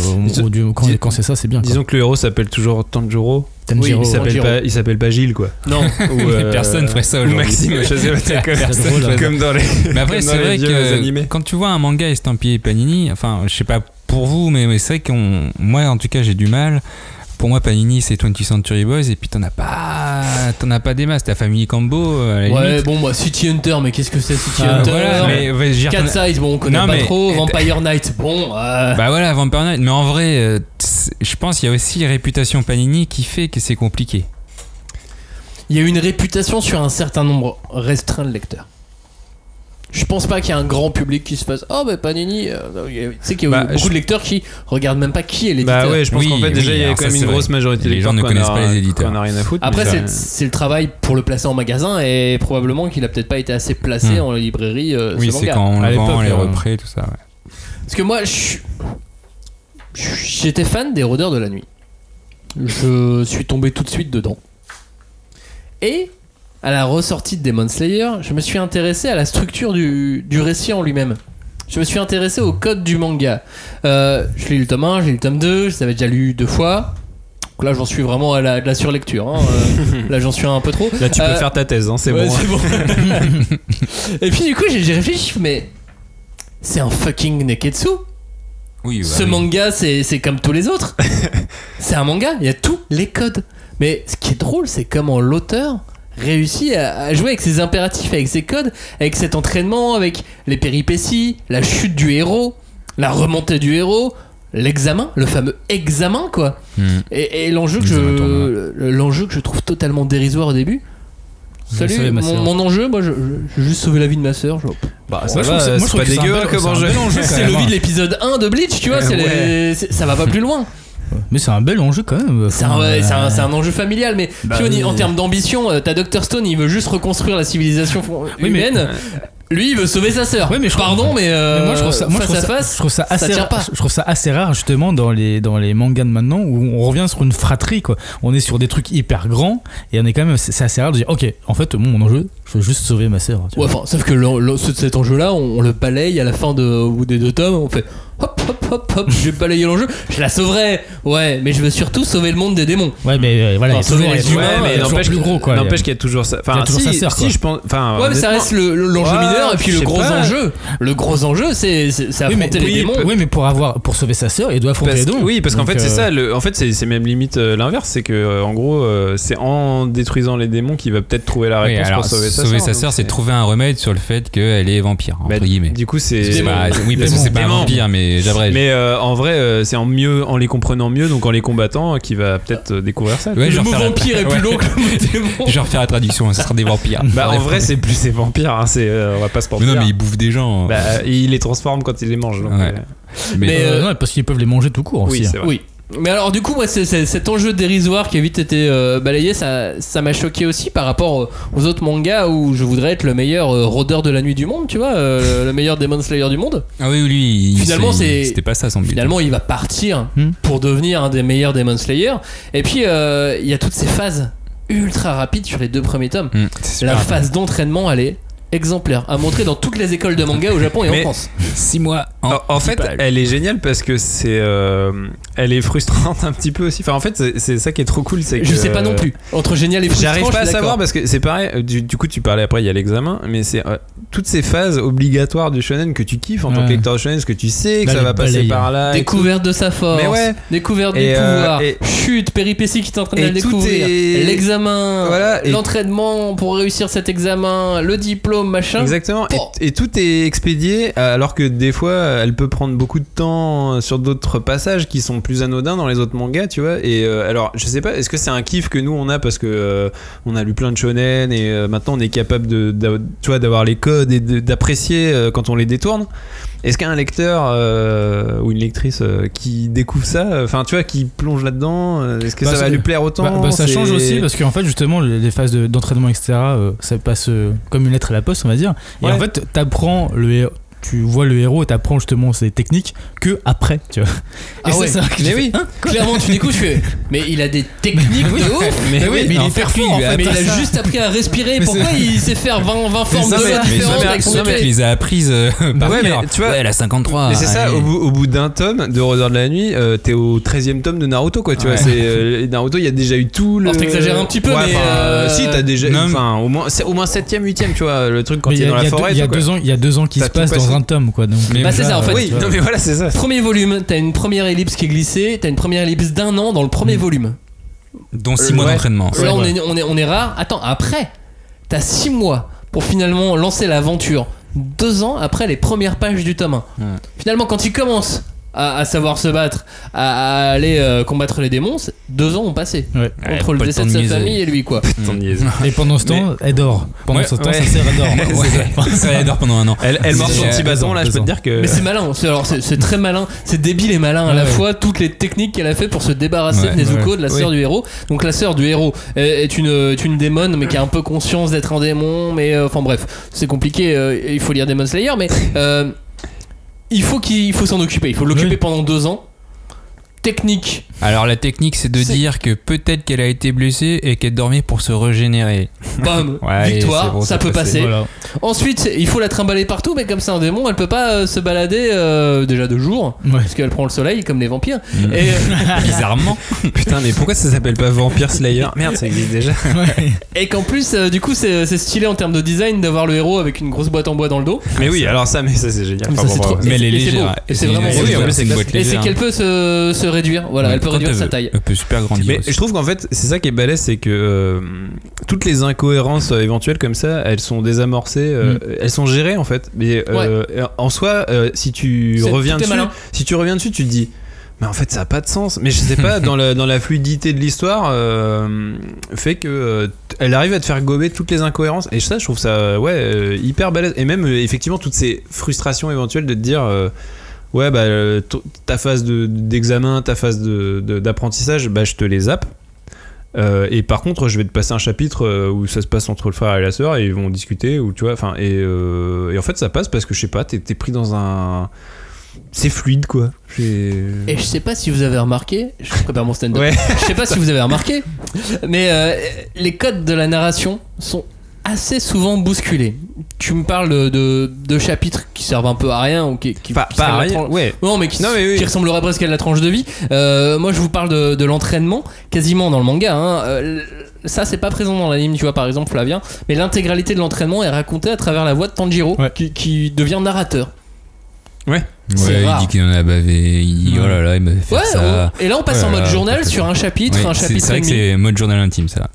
S4: quand c'est ça, c'est bien.
S2: Disons que le héros s'appelle toujours Tanjiro.
S1: Oui,
S2: il s'appelle pas Gilles, quoi.
S1: Non.
S3: Personne ferait ça aujourd'hui.
S2: Maxime, je sais pas, comme dans les.
S3: Mais après, c'est vrai que quand tu vois un manga estampillé Panini, enfin, je sais pas pour vous, mais c'est vrai que moi, en tout cas, j'ai du mal. Pour moi, Panini, c'est 20th Century Boys, et puis t'en as pas des masses. T'as Family Combo.
S1: Ouais, bon, moi, City Hunter, mais qu'est-ce que c'est City Hunter?
S3: Voilà,
S1: Cat Size, bon, on connaît pas trop. Vampire Knight, bon.
S3: Bah voilà, Vampire Knight. Mais en vrai, je pense qu'il y a aussi la réputation Panini qui fait que c'est compliqué.
S1: Il y a une réputation sur un certain nombre restreint de lecteurs. Je pense pas qu'il y ait un grand public qui se fasse Panini. Tu sais qu'il y a beaucoup de lecteurs qui regardent même pas qui est l'éditeur.
S2: Bah ouais, je pense qu'en fait déjà il y a quand même une grosse majorité
S3: des gens ne connaissent pas les éditeurs.
S2: On a rien à foutre.
S1: Après c'est le travail pour le placer en magasin et probablement qu'il a peut-être pas été assez placé en librairie.
S3: Oui, c'est quand on le vend, les représ, tout ça. Ouais.
S1: Parce que moi j'étais fan des Rôdeurs de la Nuit. Je suis tombé tout de suite dedans. Et à la ressortie de Demon Slayer, je me suis intéressé à la structure du récit en lui-même. Je me suis intéressé au code du manga. Je lis le tome 1, j'ai lu le tome 2, je l'avais déjà lu 2 fois. Donc là, j'en suis vraiment à de la surlecture. Là, j'en suis un peu trop.
S2: Là, tu peux faire ta thèse, c'est bon.
S1: C'est bon. Et puis, du coup, j'ai réfléchi, mais c'est un fucking Neketsu.
S3: Oui,
S1: Ce manga, c'est comme tous les autres. C'est un manga, il y a tous les codes. Mais ce qui est drôle, c'est comment l'auteur réussit à jouer avec ses impératifs, avec ses codes, avec cet entraînement, avec les péripéties, la chute du héros, la remontée du héros, l'examen, le fameux examen, quoi. Et l'enjeu que je trouve totalement dérisoire au début. Salut, mon enjeu, moi, j'ai juste sauvé la vie de ma sœur.
S2: Ça va, c'est pas dégueu comme enjeu.
S1: C'est le vie de l'épisode 1 de Bleach, tu vois, ça va pas plus loin.
S4: Mais c'est un bel enjeu quand même.
S1: C'est un enjeu familial, mais en termes d'ambition, t'as Dr Stone, il veut juste reconstruire la civilisation humaine. Lui, il veut sauver sa sœur.
S4: Oui, mais moi, je trouve ça assez rare justement dans les mangas de maintenant où on revient sur une fratrie, quoi. On est sur des trucs hyper grands et on est quand même, c'est assez rare de dire ok, en fait mon enjeu, je veux juste sauver ma sœur.
S1: Ouais, enfin, sauf que cet enjeu-là, on le balaye à la fin au bout des 2 tomes, on fait hop hop hop hop, je vais balayer l'enjeu, je la sauverai. Ouais, mais je veux surtout sauver le monde des démons.
S4: Ouais, mais voilà, il y a toujours les humains,
S2: mais
S4: n'empêche plus gros, quoi.
S2: N'empêche qu'il y a toujours ça. Enfin,
S1: sa
S2: sœur, si je pense. Enfin,
S1: ouais, mais ça reste l'enjeu mineur et puis le gros enjeu, c'est affronter les démons.
S4: Oui, mais pour sauver sa sœur, il doit affronter les démons.
S2: Oui, parce qu'en fait c'est ça. En fait, c'est même limite l'inverse, c'est que en gros, c'est en détruisant les démons qu'il va peut-être trouver la réponse pour sauver sa sœur.
S3: Sauver sa sœur, c'est trouver un remède sur le fait qu'elle est vampire, entre guillemets.
S2: Du coup, c'est
S3: oui, parce que c'est pas un vampire, mais j'abrège.
S2: Mais en vrai, c'est en les comprenant mieux, donc en les combattant, qu'il va peut-être découvrir ça.
S1: Le mot vampire est plus long que le mot démon.
S3: Je vais refaire la traduction, ça sera des vampires.
S2: Bah en vrai, c'est plus ces vampires, on va pas se mentir.
S3: Mais non, mais ils bouffent des gens.
S2: Bah, il les transforme quand il les mange. Donc,
S4: mais non, parce qu'ils peuvent les manger tout court aussi.
S2: C'est vrai.
S1: Oui. Mais alors du coup moi cet enjeu dérisoire qui a vite été balayé, ça m'a choqué aussi par rapport aux autres mangas où je voudrais être le meilleur rôdeur de la nuit du monde, tu vois, le meilleur Demon Slayer du monde.
S3: Ah oui, lui
S1: finalement
S3: c'était pas ça son but.
S1: Finalement il va partir pour devenir un des meilleurs Demon Slayer. Et puis il y a toutes ces phases ultra rapides sur les 2 premiers tomes. La phase d'entraînement, elle est exemplaire à montrer dans toutes les écoles de manga au Japon et en France.
S3: 6 mois
S2: en fait elle est géniale parce que elle est frustrante un petit peu aussi. Enfin en fait c'est ça qui est trop cool, c'est que
S1: je sais pas non plus entre génial et frustrant.
S2: J'arrive pas à savoir parce que c'est pareil. Du coup tu parlais après, il y a l'examen, mais c'est toutes ces phases obligatoires du shonen que tu kiffes en tant que lecteur de shonen, parce que tu sais que ça va passer par là,
S1: découverte de sa force, découverte des pouvoirs, chute, péripéties qui t'entraînent à le découvrir, l'examen, l'entraînement pour réussir cet examen, le diplôme, machin.
S2: Exactement. Et tout est expédié, alors que des fois elle peut prendre beaucoup de temps sur d'autres passages qui sont plus anodins dans les autres mangas, tu vois. Et alors je sais pas, est-ce que c'est un kiff que nous on a parce que on a lu plein de shonen et maintenant on est capable tu vois, d'avoir les codes et d'apprécier quand on les détourne. Est-ce qu'un lecteur ou une lectrice qui découvre ça, enfin tu vois, qui plonge là-dedans, est-ce que ça va lui plaire autant?
S4: Ça change aussi parce qu'en fait justement les phases d'entraînement etc, ça passe comme une lettre à la poste, on va dire. Et en fait t'apprends tu vois le héros et t'apprends justement ses techniques que après, tu vois.
S1: Ah ouais,
S4: ça,
S1: mais oui, clairement tu découvres, mais il a des techniques de ouf.
S2: Mais
S1: il est hyper fort en fait, mais il a juste appris à respirer. Pourquoi il sait faire 20 formes de voix différentes avec son épée?
S3: Il les a apprises par cœur.
S2: Tu vois,
S3: elle a 53.
S2: Mais c'est ça, au bout d'un tome de Rôdeur de la Nuit, t'es au 13e tome de Naruto, quoi. Tu vois, c'est Naruto, il y a déjà eu tout le.
S1: Alors t'exagères un petit peu, mais
S2: si t'as déjà, enfin au moins 7e, 8e, tu vois, le truc quand il est dans la forêt.
S4: Il y a 2 ans qui se passent dans un tome, quoi.
S1: Bah c'est ça en fait.
S2: Oui, non mais voilà, c'est ça.
S1: Premier volume, t'as une première ellipse qui est glissée, t'as une première ellipse d'1 an dans le premier volume.
S3: Dont 6 mois d'entraînement.
S1: Là on est rare. Attends, après, t'as 6 mois pour finalement lancer l'aventure. 2 ans après les premières pages du tome 1. Finalement, quand il commence à savoir se battre, à aller combattre les démons, 2 ans ont passé entre le décès de sa famille et lui, quoi.
S4: Et pendant ce temps, elle dort. Pendant ce temps, sa sœur dort.
S3: Elle dort pendant 1 an.
S2: Elle mord son petit bâton là, je peux te dire que.
S1: Mais c'est malin, c'est très malin, c'est débile et malin à la fois, toutes les techniques qu'elle a fait pour se débarrasser de Nezuko, de la sœur du héros. Donc la sœur du héros est une démone, mais qui a un peu conscience d'être un démon, mais enfin bref, c'est compliqué, il faut lire Demon Slayer, mais il faut s'en occuper, il faut l'occuper pendant 2 ans. Technique.
S3: Alors la technique, c'est de dire que peut-être qu'elle a été blessée et qu'elle dormait pour se régénérer.
S1: Bam, victoire, bon, ça peut passer. Voilà. Ensuite, il faut la trimballer partout, mais comme c'est un démon, elle peut pas se balader déjà de jour, parce qu'elle prend le soleil comme les vampires. Et
S3: bizarrement.
S2: Putain, mais pourquoi ça s'appelle pas Vampire Slayer? Merde, ça existe déjà.
S1: Et qu'en plus, du coup, c'est stylé en termes de design d'avoir le héros avec une grosse boîte en bois dans le dos.
S2: Mais oui, alors ça c'est génial.
S1: Mais
S3: elle est légère.
S1: Et c'est vraiment
S3: et
S1: c'est qu'elle peut se réduire. Voilà, elle peut réduire sa taille.
S3: Elle peut super grandir.
S2: Mais je trouve qu'en fait, c'est ça qui est balèze, c'est que toutes les incohérences éventuelles comme ça, elles sont désamorcées, elles sont gérées en fait. Mais en soi, si tu reviens dessus, tu te dis. Mais en fait ça a pas de sens. Mais je sais pas, dans la fluidité de l'histoire fait que elle arrive à te faire gober toutes les incohérences. Et ça je trouve ça hyper balèze. Et même effectivement toutes ces frustrations éventuelles de te dire ouais bah ta phase d'examen, ta phase d'apprentissage, bah je te les zappe. Et par contre je vais te passer un chapitre où ça se passe entre le frère et la sœur et ils vont discuter, ou tu vois, enfin et en fait ça passe parce que je sais pas, t'es pris dans un... C'est fluide quoi. Et
S1: je sais pas si vous avez remarqué, je prépare mon stand-up. Je sais pas si vous avez remarqué, mais les codes de la narration sont assez souvent bousculés. Tu me parles de chapitres qui servent un peu à rien ou qui
S2: pas à rien.
S1: Non mais qui ressembleraient presque à la tranche de vie. Moi je vous parle de l'entraînement quasiment dans le manga. Ça c'est pas présent dans l'anime, tu vois, par exemple Flavien, mais l'intégralité de l'entraînement est racontée à travers la voix de Tanjiro qui devient narrateur.
S3: Ouais, il dit qu'il en a bavé, il dit oh là là, il m'avait fait ça.
S1: Et là on passe en mode journal sur un chapitre,
S3: c'est vrai que c'est mode journal intime ça.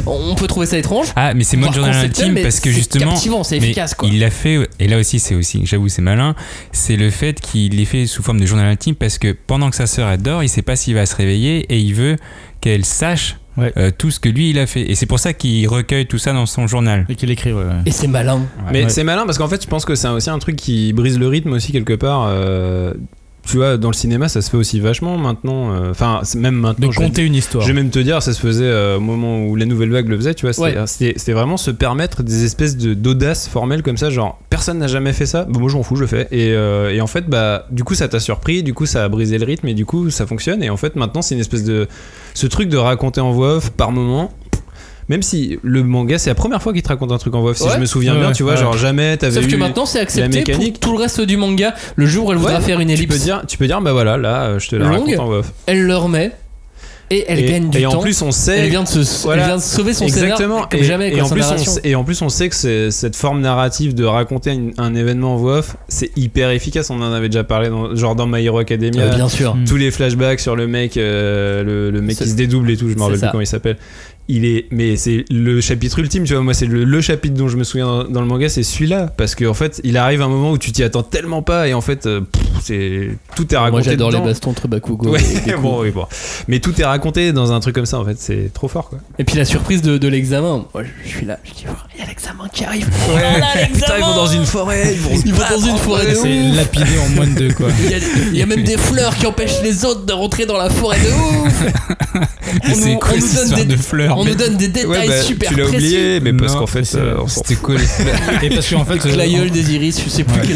S1: On peut trouver ça étrange.
S3: Ah, mais c'est mode journal intime parce que justement,
S1: c'est captivant, c'est efficace quoi.
S3: Il l'a fait, et là aussi, j'avoue, c'est malin. C'est le fait qu'il l'ait fait sous forme de journal intime parce que pendant que sa sœur elle dort, il sait pas s'il va se réveiller et il veut qu'elle sache tout ce que lui il a fait. Et c'est pour ça qu'il recueille tout ça dans son journal
S4: et qu'il écrit.
S1: Et c'est malin.
S2: Mais c'est malin parce qu'en fait, je pense que c'est aussi un truc qui brise le rythme aussi quelque part. Tu vois, dans le cinéma, ça se fait aussi vachement maintenant. Enfin, même maintenant.
S4: De conter une histoire.
S2: Je vais même te dire, ça se faisait au moment où la nouvelle vague le faisait, tu vois. C'était vraiment se permettre des espèces d'audace formelle comme ça, genre personne n'a jamais fait ça. Bon, moi je m'en fous, je le fais. Et en fait, bah, du coup, ça t'a surpris, du coup, ça a brisé le rythme et du coup, ça fonctionne. Et en fait, maintenant, c'est une espèce de. Ce truc de raconter en voix off par moment. Même si le manga c'est la première fois qu'il te raconte un truc en voix off, si je me souviens bien, tu vois, genre jamais t'avais
S1: Sauf que maintenant c'est accepté pour tout le reste du manga. Le jour où elle voudra faire une ellipse,
S2: tu peux dire bah voilà, là je te la raconte en voix off.
S1: Elle le remet et elle gagne du temps.
S2: Et en plus on sait,
S1: elle vient de sauver son scénar comme jamais avec sa narration.
S2: Et en plus on sait que cette forme narrative de raconter un événement en voix off, c'est hyper efficace. On en avait déjà parlé dans My Hero Academia.
S1: Bien sûr.
S2: Tous les flashbacks sur le mec, le mec qui se dédouble et tout, je me rappelle plus comment il s'appelle. Mais c'est le chapitre ultime, tu vois. Moi c'est le chapitre dont je me souviens dans le manga, c'est celui-là, parce qu'en fait il arrive un moment où tu t'y attends tellement pas et en fait tout est raconté.
S1: Moi j'adore
S2: dedans.
S1: Les bastons entre Bakugo
S2: bon. Mais tout est raconté dans un truc comme ça, en fait c'est trop fort quoi.
S1: Et puis la surprise de l'examen, moi je suis là, je dis il y a l'examen qui arrive.
S2: Putain, ils vont dans une forêt,
S1: ils vont dans une forêt de
S4: c'est
S1: ouf.
S4: lapidé en moins de 2 quoi.
S1: Il y a même des fleurs qui empêchent les autres de rentrer dans la forêt de ouf.
S3: C'est quoi cette histoire de fleurs? fleurs.
S1: On nous donne des détails super
S2: tu l'as
S1: précis.
S2: oublié, mais parce qu'en fait,
S3: C'était quoi les fleurs?
S4: Et parce qu'en fait,
S1: L'aïeul des iris, je sais plus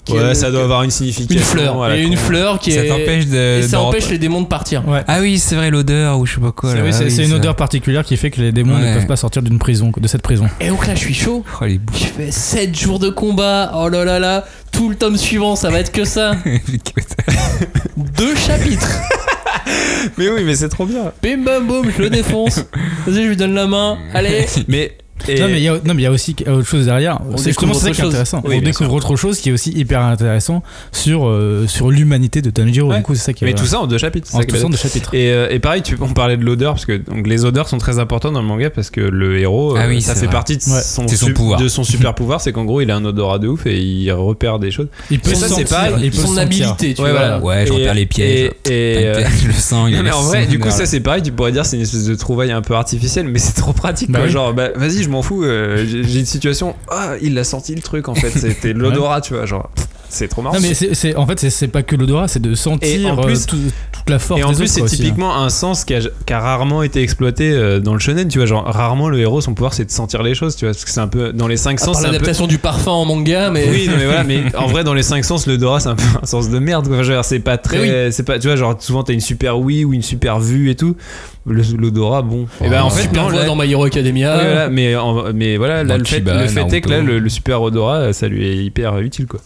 S2: ouais, ça doit avoir une signification.
S1: Une fleur. Et une fleur qui
S3: Ça
S1: est.
S3: t'empêche
S1: Et ça
S3: de
S1: empêche les démons de partir.
S4: Ouais.
S3: Ah oui, c'est vrai, l'odeur ou je sais pas quoi.
S4: C'est une odeur particulière qui fait que les démons ne peuvent pas sortir d'une prison, de cette prison.
S1: Et donc là, je suis chaud.
S3: Oh, les bouches.
S1: Je fais 7 jours de combat. Oh là là là. Tout le tome suivant, ça va être que ça. 2 chapitres.
S2: Mais oui, mais c'est trop bien.
S1: Bim bam boum, je le défonce. Vas-y, je lui donne la main. Allez.
S2: Mais.
S4: Non mais il y a aussi autre chose derrière. C'est justement ça qui est intéressant.
S2: Oui,
S4: on découvre autre chose qui est aussi hyper intéressant sur l'humanité de Tanjiro.
S2: Ouais.
S4: Du coup, c'est ça qui est.
S2: Mais tout ça en 2 chapitres.
S4: En tout ça en 2 chapitres.
S2: Et pareil, on parlait de l'odeur parce que donc les odeurs sont très importantes dans le manga parce que le héros, ça fait partie de son
S3: pouvoir.
S2: De son super pouvoir, c'est qu'en gros il a un odorat de ouf et il repère des choses.
S4: Il peut
S2: ça, c'est pas
S1: son habilité, tu vois.
S2: Voilà.
S3: Ouais, je repère les pièges.
S2: Et
S3: je le sens.
S2: non, mais en vrai, du coup, ça c'est pareil. Tu pourrais dire c'est une espèce de trouvaille un peu artificielle, mais c'est trop pratique.
S4: Bah
S2: quoi.
S4: oui.
S2: Genre, vas-y, je m'en fous. J'ai une situation. Ah, il a sorti le truc en fait. C'était l'odorat, tu vois. Genre, c'est trop marrant.
S4: Non mais en fait c'est pas que l'odorat, c'est de sentir toute la force.
S2: Et en
S4: des
S2: plus,
S4: autres,
S2: c'est
S4: aussi,
S2: typiquement un sens qui a rarement été exploité dans le shonen. Tu vois, genre rarement le héros, son pouvoir, c'est de sentir les choses. Tu vois, parce que c'est un peu dans les 5 sens.
S1: L'adaptation du parfum en manga, mais.
S2: Oui, non, mais voilà. Mais en vrai, dans les 5 sens, l'odorat, c'est un peu un sens de merde. Quoi. Genre, c'est pas très. C'est pas. Tu vois, genre souvent t'as une super ouïe ou une super vue et tout. L'odorat, bon. Et ben en fait,
S1: super voix dans My Hero Academia.
S2: Oui, voilà, mais voilà, là, le fait est que là, le super odorat, ça lui est hyper utile, quoi.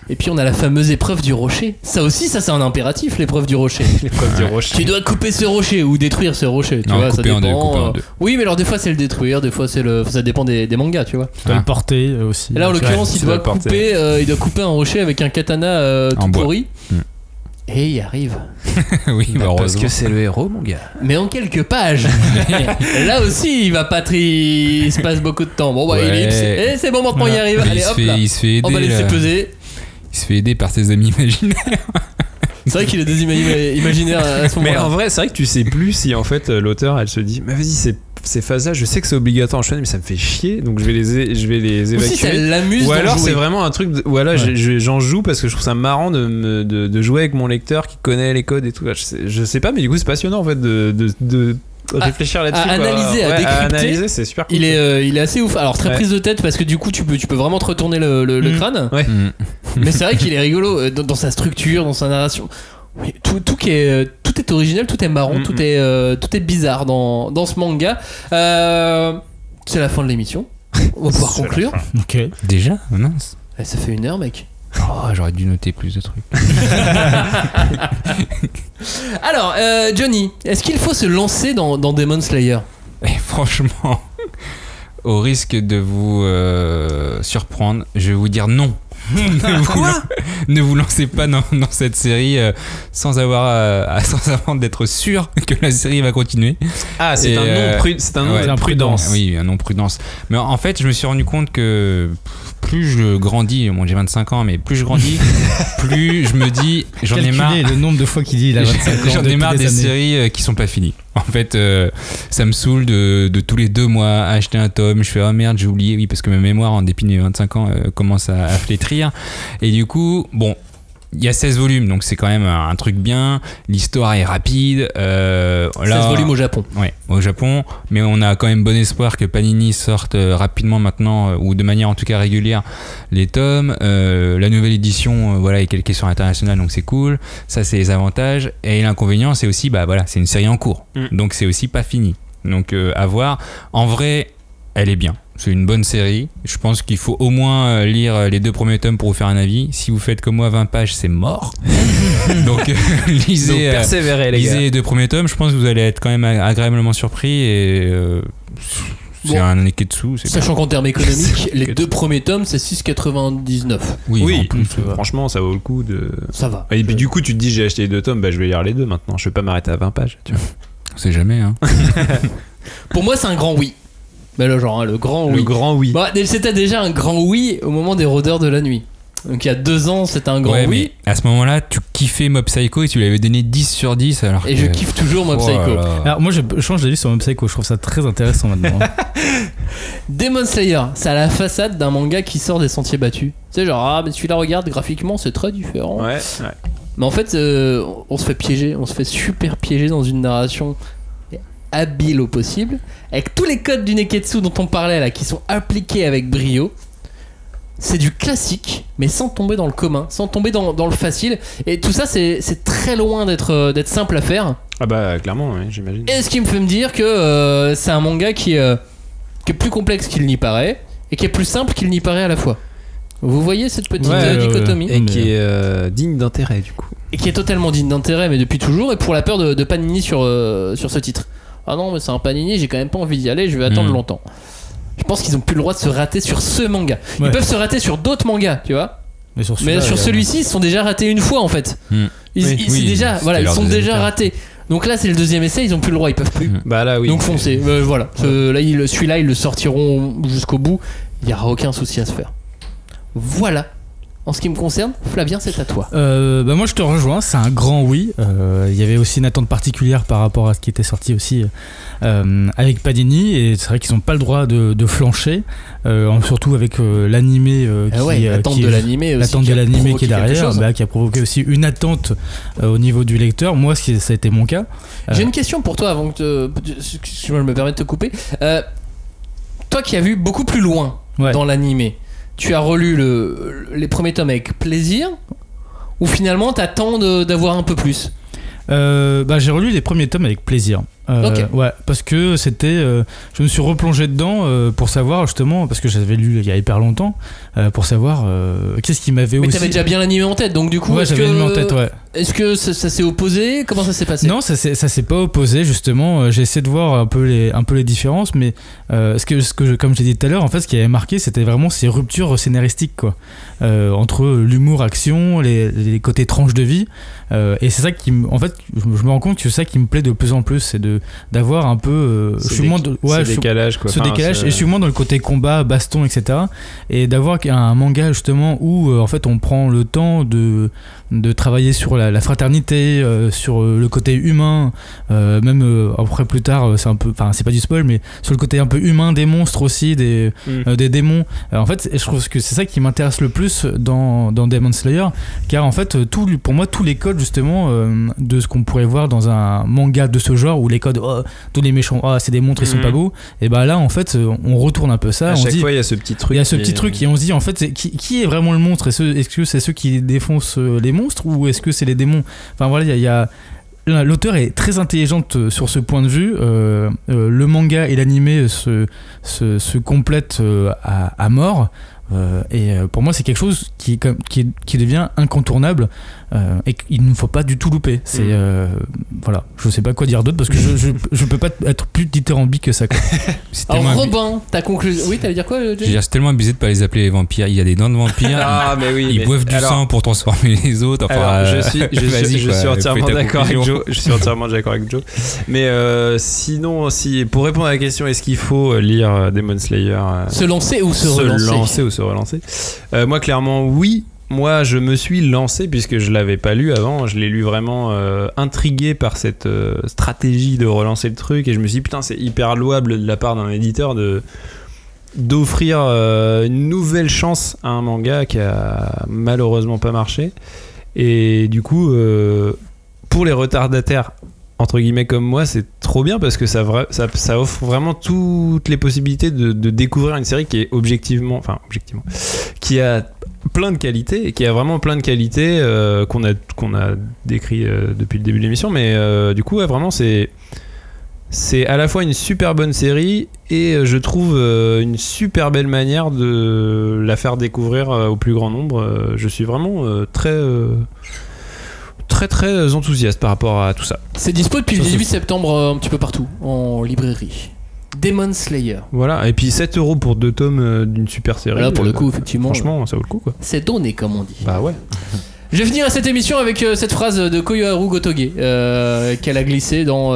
S1: Et puis on a la fameuse épreuve du rocher. Ça aussi, ça c'est un impératif, l'épreuve du rocher.
S2: L'épreuve du rocher.
S1: Tu dois couper ce rocher ou détruire ce rocher. Tu vois, ça dépend. Oui, mais alors des fois c'est le détruire, des fois ça dépend des mangas, tu vois.
S4: Tu dois le porter aussi.
S1: Et là en l'occurrence, il doit couper un rocher avec un katana tout pourri. Et il arrive.
S3: Oui,
S2: parce que c'est le héros, mon gars.
S1: Mais en quelques pages. Là aussi, il va pas il se passe beaucoup de temps. Bon, bah, ellipse. Et c'est bon, maintenant il arrive. Allez, hop là.
S3: Il se fait aider.
S1: On va laisser peser.
S3: Il se fait aider par ses amis imaginaires.
S1: C'est vrai qu'il a des imaginaires à ce moment-là.
S2: Mais en vrai, c'est vrai que tu sais plus si en fait l'auteur elle se dit, mais vas-y, ces phases-là, je sais que c'est obligatoire en shonen, mais ça me fait chier, donc je vais les évacuer.
S1: Ou si ça l'amuse.
S2: Ou alors c'est vraiment un truc. Voilà, j'en joue parce que je trouve ça marrant de jouer avec mon lecteur qui connaît les codes et tout. Je sais pas, mais du coup c'est passionnant en fait de réfléchir là-dessus.
S1: À analyser, à décrypter.
S2: Analyser, c'est super cool.
S1: Il est assez ouf. Alors très prise de tête parce que du coup tu peux vraiment te retourner le crâne.
S2: Ouais.
S1: Mais c'est vrai qu'il est rigolo dans sa structure, dans sa narration. Oui, tout est original, tout est marrant, tout est bizarre dans ce manga. C'est la fin de l'émission. On va pouvoir conclure.
S3: Ok. Déjà, mince.
S1: Ça fait 1 heure, mec.
S3: Oh, j'aurais dû noter plus de trucs.
S1: Alors, Johnny, est-ce qu'il faut se lancer dans Demon Slayer?
S3: Franchement, au risque de vous surprendre, je vais vous dire non. Ne vous lancez pas dans cette série sans avoir d'être sûr que la série va continuer.
S2: Ah, c'est un nom de prudence.
S3: Oui, un nom prudence. Mais en fait, je me suis rendu compte que plus je grandis, bon, j'ai 25 ans, mais plus je grandis, plus je me dis, j'en ai marre.
S4: Le nombre de fois qu'il dit il a 25 ans.
S3: J'en ai marre des séries qui sont pas finies. En fait, ça me saoule de tous les 2 mois acheter un tome. Je fais oh merde, j'ai oublié. Oui, parce que ma mémoire en dépit de mes 25 ans commence à flétrir. Et du coup, bon, il y a 16 volumes, donc c'est quand même un truc bien. L'histoire est rapide. 16
S1: volumes au Japon.
S3: Ouais, au Japon. Mais on a quand même bon espoir que Panini sorte rapidement maintenant, ou de manière en tout cas régulière, les tomes. La nouvelle édition, voilà, est calquée sur l'international, donc c'est cool. Ça, c'est les avantages. Et l'inconvénient, c'est aussi, bah voilà, c'est une série en cours. Donc c'est aussi pas fini. Donc à voir. En vrai, elle est bien. C'est une bonne série. Je pense qu'il faut au moins lire les 2 premiers tomes pour vous faire un avis. Si vous faites comme moi 20 pages, c'est mort. Donc lisez,
S2: persévérez, les
S3: lisez les 2 premiers tomes. Je pense que vous allez être quand même agréablement surpris et c'est un neketsu.
S1: Sachant qu'en termes économiques, les 2 premiers tomes, c'est 6,99.
S3: Oui, en plus,
S2: franchement, ça vaut le coup de.
S1: Ça va.
S2: Et puis du coup, tu te dis, j'ai acheté les 2 tomes, bah je vais lire les 2 maintenant. Je vais pas m'arrêter à 20 pages. Tu vois.
S3: On sait jamais, hein.
S1: Pour moi, c'est un grand oui. Mais là, genre, le grand oui.
S2: Le grand oui.
S1: Bah, c'était déjà un grand oui au moment des Rôdeurs de la Nuit. Donc il y a 2 ans, c'était un grand oui.
S3: Mais à ce moment-là, tu kiffais Mob Psycho et tu lui avais donné 10 sur 10. Alors
S1: et je kiffe toujours Mob Psycho.
S4: Alors moi, je change d'avis sur Mob Psycho. Je trouve ça très intéressant maintenant.
S1: Demon Slayer, c'est à la façade d'un manga qui sort des sentiers battus. Tu sais, genre, mais celui-là, regarde, graphiquement, c'est très différent.
S2: Ouais.
S1: Mais en fait, on se fait piéger. On se fait super piéger dans une narration habile au possible, avec tous les codes du Neketsu dont on parlait là, qui sont appliqués avec brio. C'est du classique, mais sans tomber dans le commun, sans tomber dans le facile. Et tout ça, c'est très loin d'être simple à faire.
S2: Ah bah clairement, ouais, j'imagine.
S1: Et ce qui me fait me dire que c'est un manga qui est plus complexe qu'il n'y paraît, et qui est plus simple qu'il n'y paraît à la fois. Vous voyez cette petite dichotomie
S2: et qui est digne d'intérêt du coup.
S1: Et qui est totalement digne d'intérêt, mais depuis toujours, et pour la peur de Panini sur ce titre. Ah non, mais c'est un Panini, j'ai quand même pas envie d'y aller, je vais attendre longtemps. Je pense qu'ils ont plus le droit de se rater sur ce manga. Ils peuvent se rater sur d'autres mangas, tu vois. Mais sur celui-ci, ils se sont déjà ratés une fois en fait. Ils sont déjà ratés. Donc là, c'est le deuxième essai, ils ont plus le droit, ils peuvent plus.
S2: Bah là, oui.
S1: Donc foncez. Voilà. Celui-là, ils le sortiront jusqu'au bout. Il n'y aura aucun souci à se faire. Voilà. En ce qui me concerne, Flavien, c'est à toi.
S4: Moi, je te rejoins, c'est un grand oui. Il y avait aussi une attente particulière par rapport à ce qui était sorti aussi avec Panini, et c'est vrai qu'ils n'ont pas le droit de flancher, surtout avec l'animé
S1: l'attente de l'animé
S4: qui est derrière, qui a provoqué aussi une attente au niveau du lecteur. Moi, ça a été mon cas.
S1: J'ai une question pour toi avant que je me permette de te couper. Toi qui as vu beaucoup plus loin dans l'animé, tu as relu les premiers tomes avec plaisir, ou finalement t'attends d'avoir un peu plus?
S4: J'ai relu les premiers tomes avec plaisir. Ouais, parce que c'était je me suis replongé dedans pour savoir justement, parce que j'avais lu il y a hyper longtemps, pour savoir qu'est-ce qui m'avait
S1: aussi. Mais
S4: t'avais
S1: déjà bien l'animé en tête, donc du coup
S4: j'avais l'animé en tête,
S1: est-ce que ça s'est opposé? Comment ça s'est passé?
S4: Non, ça s'est pas opposé, justement. J'ai essayé de voir un peu les différences, mais comme j'ai dit tout à l'heure, en fait, ce qui avait marqué, c'était vraiment ces ruptures scénaristiques, quoi, entre l'humour, action, les côtés tranches de vie, et c'est ça qui, en fait, je me rends compte que c'est ça qui me plaît de plus en plus, c'est d'avoir un peu
S2: ce décalage, quoi.
S4: Et je suis moins dans le côté combat, baston, etc., et d'avoir un manga justement où en fait on prend le temps de travailler sur la fraternité, sur le côté humain, même après plus tard, c'est un peu, enfin c'est pas du spoil, mais sur le côté un peu humain des monstres aussi, des démons. En fait, je trouve que c'est ça qui m'intéresse le plus dans Demon Slayer, car en fait pour moi tous les codes justement de ce qu'on pourrait voir dans un manga de ce genre, où les codes tous les méchants c'est des monstres, ils sont pas beaux, et bah là en fait on retourne un peu ça.
S2: À chaque fois il y a ce petit truc,
S4: et on se dit en fait qui est vraiment le monstre, est-ce que c'est ceux qui défoncent les monstres, ou est-ce que c'est les démons? Enfin voilà, l'auteur est très intelligente sur ce point de vue. Le manga et l'animé se complètent à mort. Et pour moi c'est quelque chose qui devient incontournable, et qu'il ne faut pas du tout louper. C'est voilà, je sais pas quoi dire d'autre, parce que je peux pas être plus dithyrambique que ça, quoi.
S1: Alors Robin, ta conclusion? Oui, t'allais dire quoi?
S3: C'est tellement abusé de pas les appeler les vampires. Il y a des dents de vampires.
S2: Mais oui,
S3: ils boivent du sang pour transformer les autres. Enfin,
S2: je suis entièrement d'accord avec Joe. Je suis entièrement d'accord avec Joe. Mais sinon, pour répondre à la question, est-ce qu'il faut lire Demon Slayer,
S1: se lancer ou se
S2: relancer? Moi clairement oui. Moi je me suis lancé puisque je l'avais pas lu avant. Je l'ai lu vraiment intrigué par cette stratégie de relancer le truc, et je me suis dit putain, c'est hyper louable de la part d'un éditeur d'offrir une nouvelle chance à un manga qui a malheureusement pas marché. Et du coup pour les retardataires entre guillemets comme moi, c'est trop bien, parce que ça offre vraiment toutes les possibilités de découvrir une série qui est objectivement, qui a plein de qualités, et qui a vraiment plein de qualités qu'on a décrit depuis le début de l'émission, mais du coup vraiment c'est à la fois une super bonne série, et je trouve une super belle manière de la faire découvrir au plus grand nombre. Je suis vraiment très enthousiaste par rapport à tout ça.
S1: C'est dispo depuis le 18 septembre un petit peu partout en librairie. Demon Slayer.
S2: Voilà, et puis 7€ pour 2 tomes d'une super série.
S1: Là pour le coup, effectivement,
S2: franchement ça vaut le coup, quoi.
S1: C'est donné, comme on dit.
S2: Bah ouais.
S1: Je vais finir cette émission avec cette phrase de Koyoharu Gotoge qu'elle a glissée dans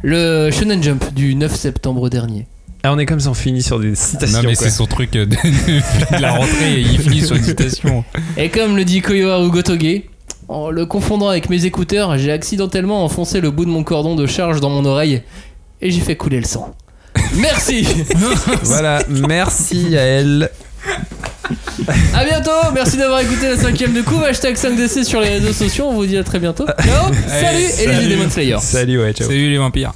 S1: le Shonen Jump du 9 septembre dernier.
S2: Ah, on est comme ça, on finit sur des citations.
S3: Non mais c'est son truc de la rentrée, et il finit sur une citation.
S1: Et comme le dit Koyoharu Gotoge, en le confondant avec mes écouteurs, j'ai accidentellement enfoncé le bout de mon cordon de charge dans mon oreille, et j'ai fait couler le sang. Merci.
S2: Voilà, merci à elle.
S1: A bientôt, merci d'avoir écouté la 5ème de couve, #5DC sur les réseaux sociaux, on vous dit à très bientôt. Ciao, salut, et les Demon Slayer.
S2: Salut, ouais, ciao.
S3: Salut les vampires.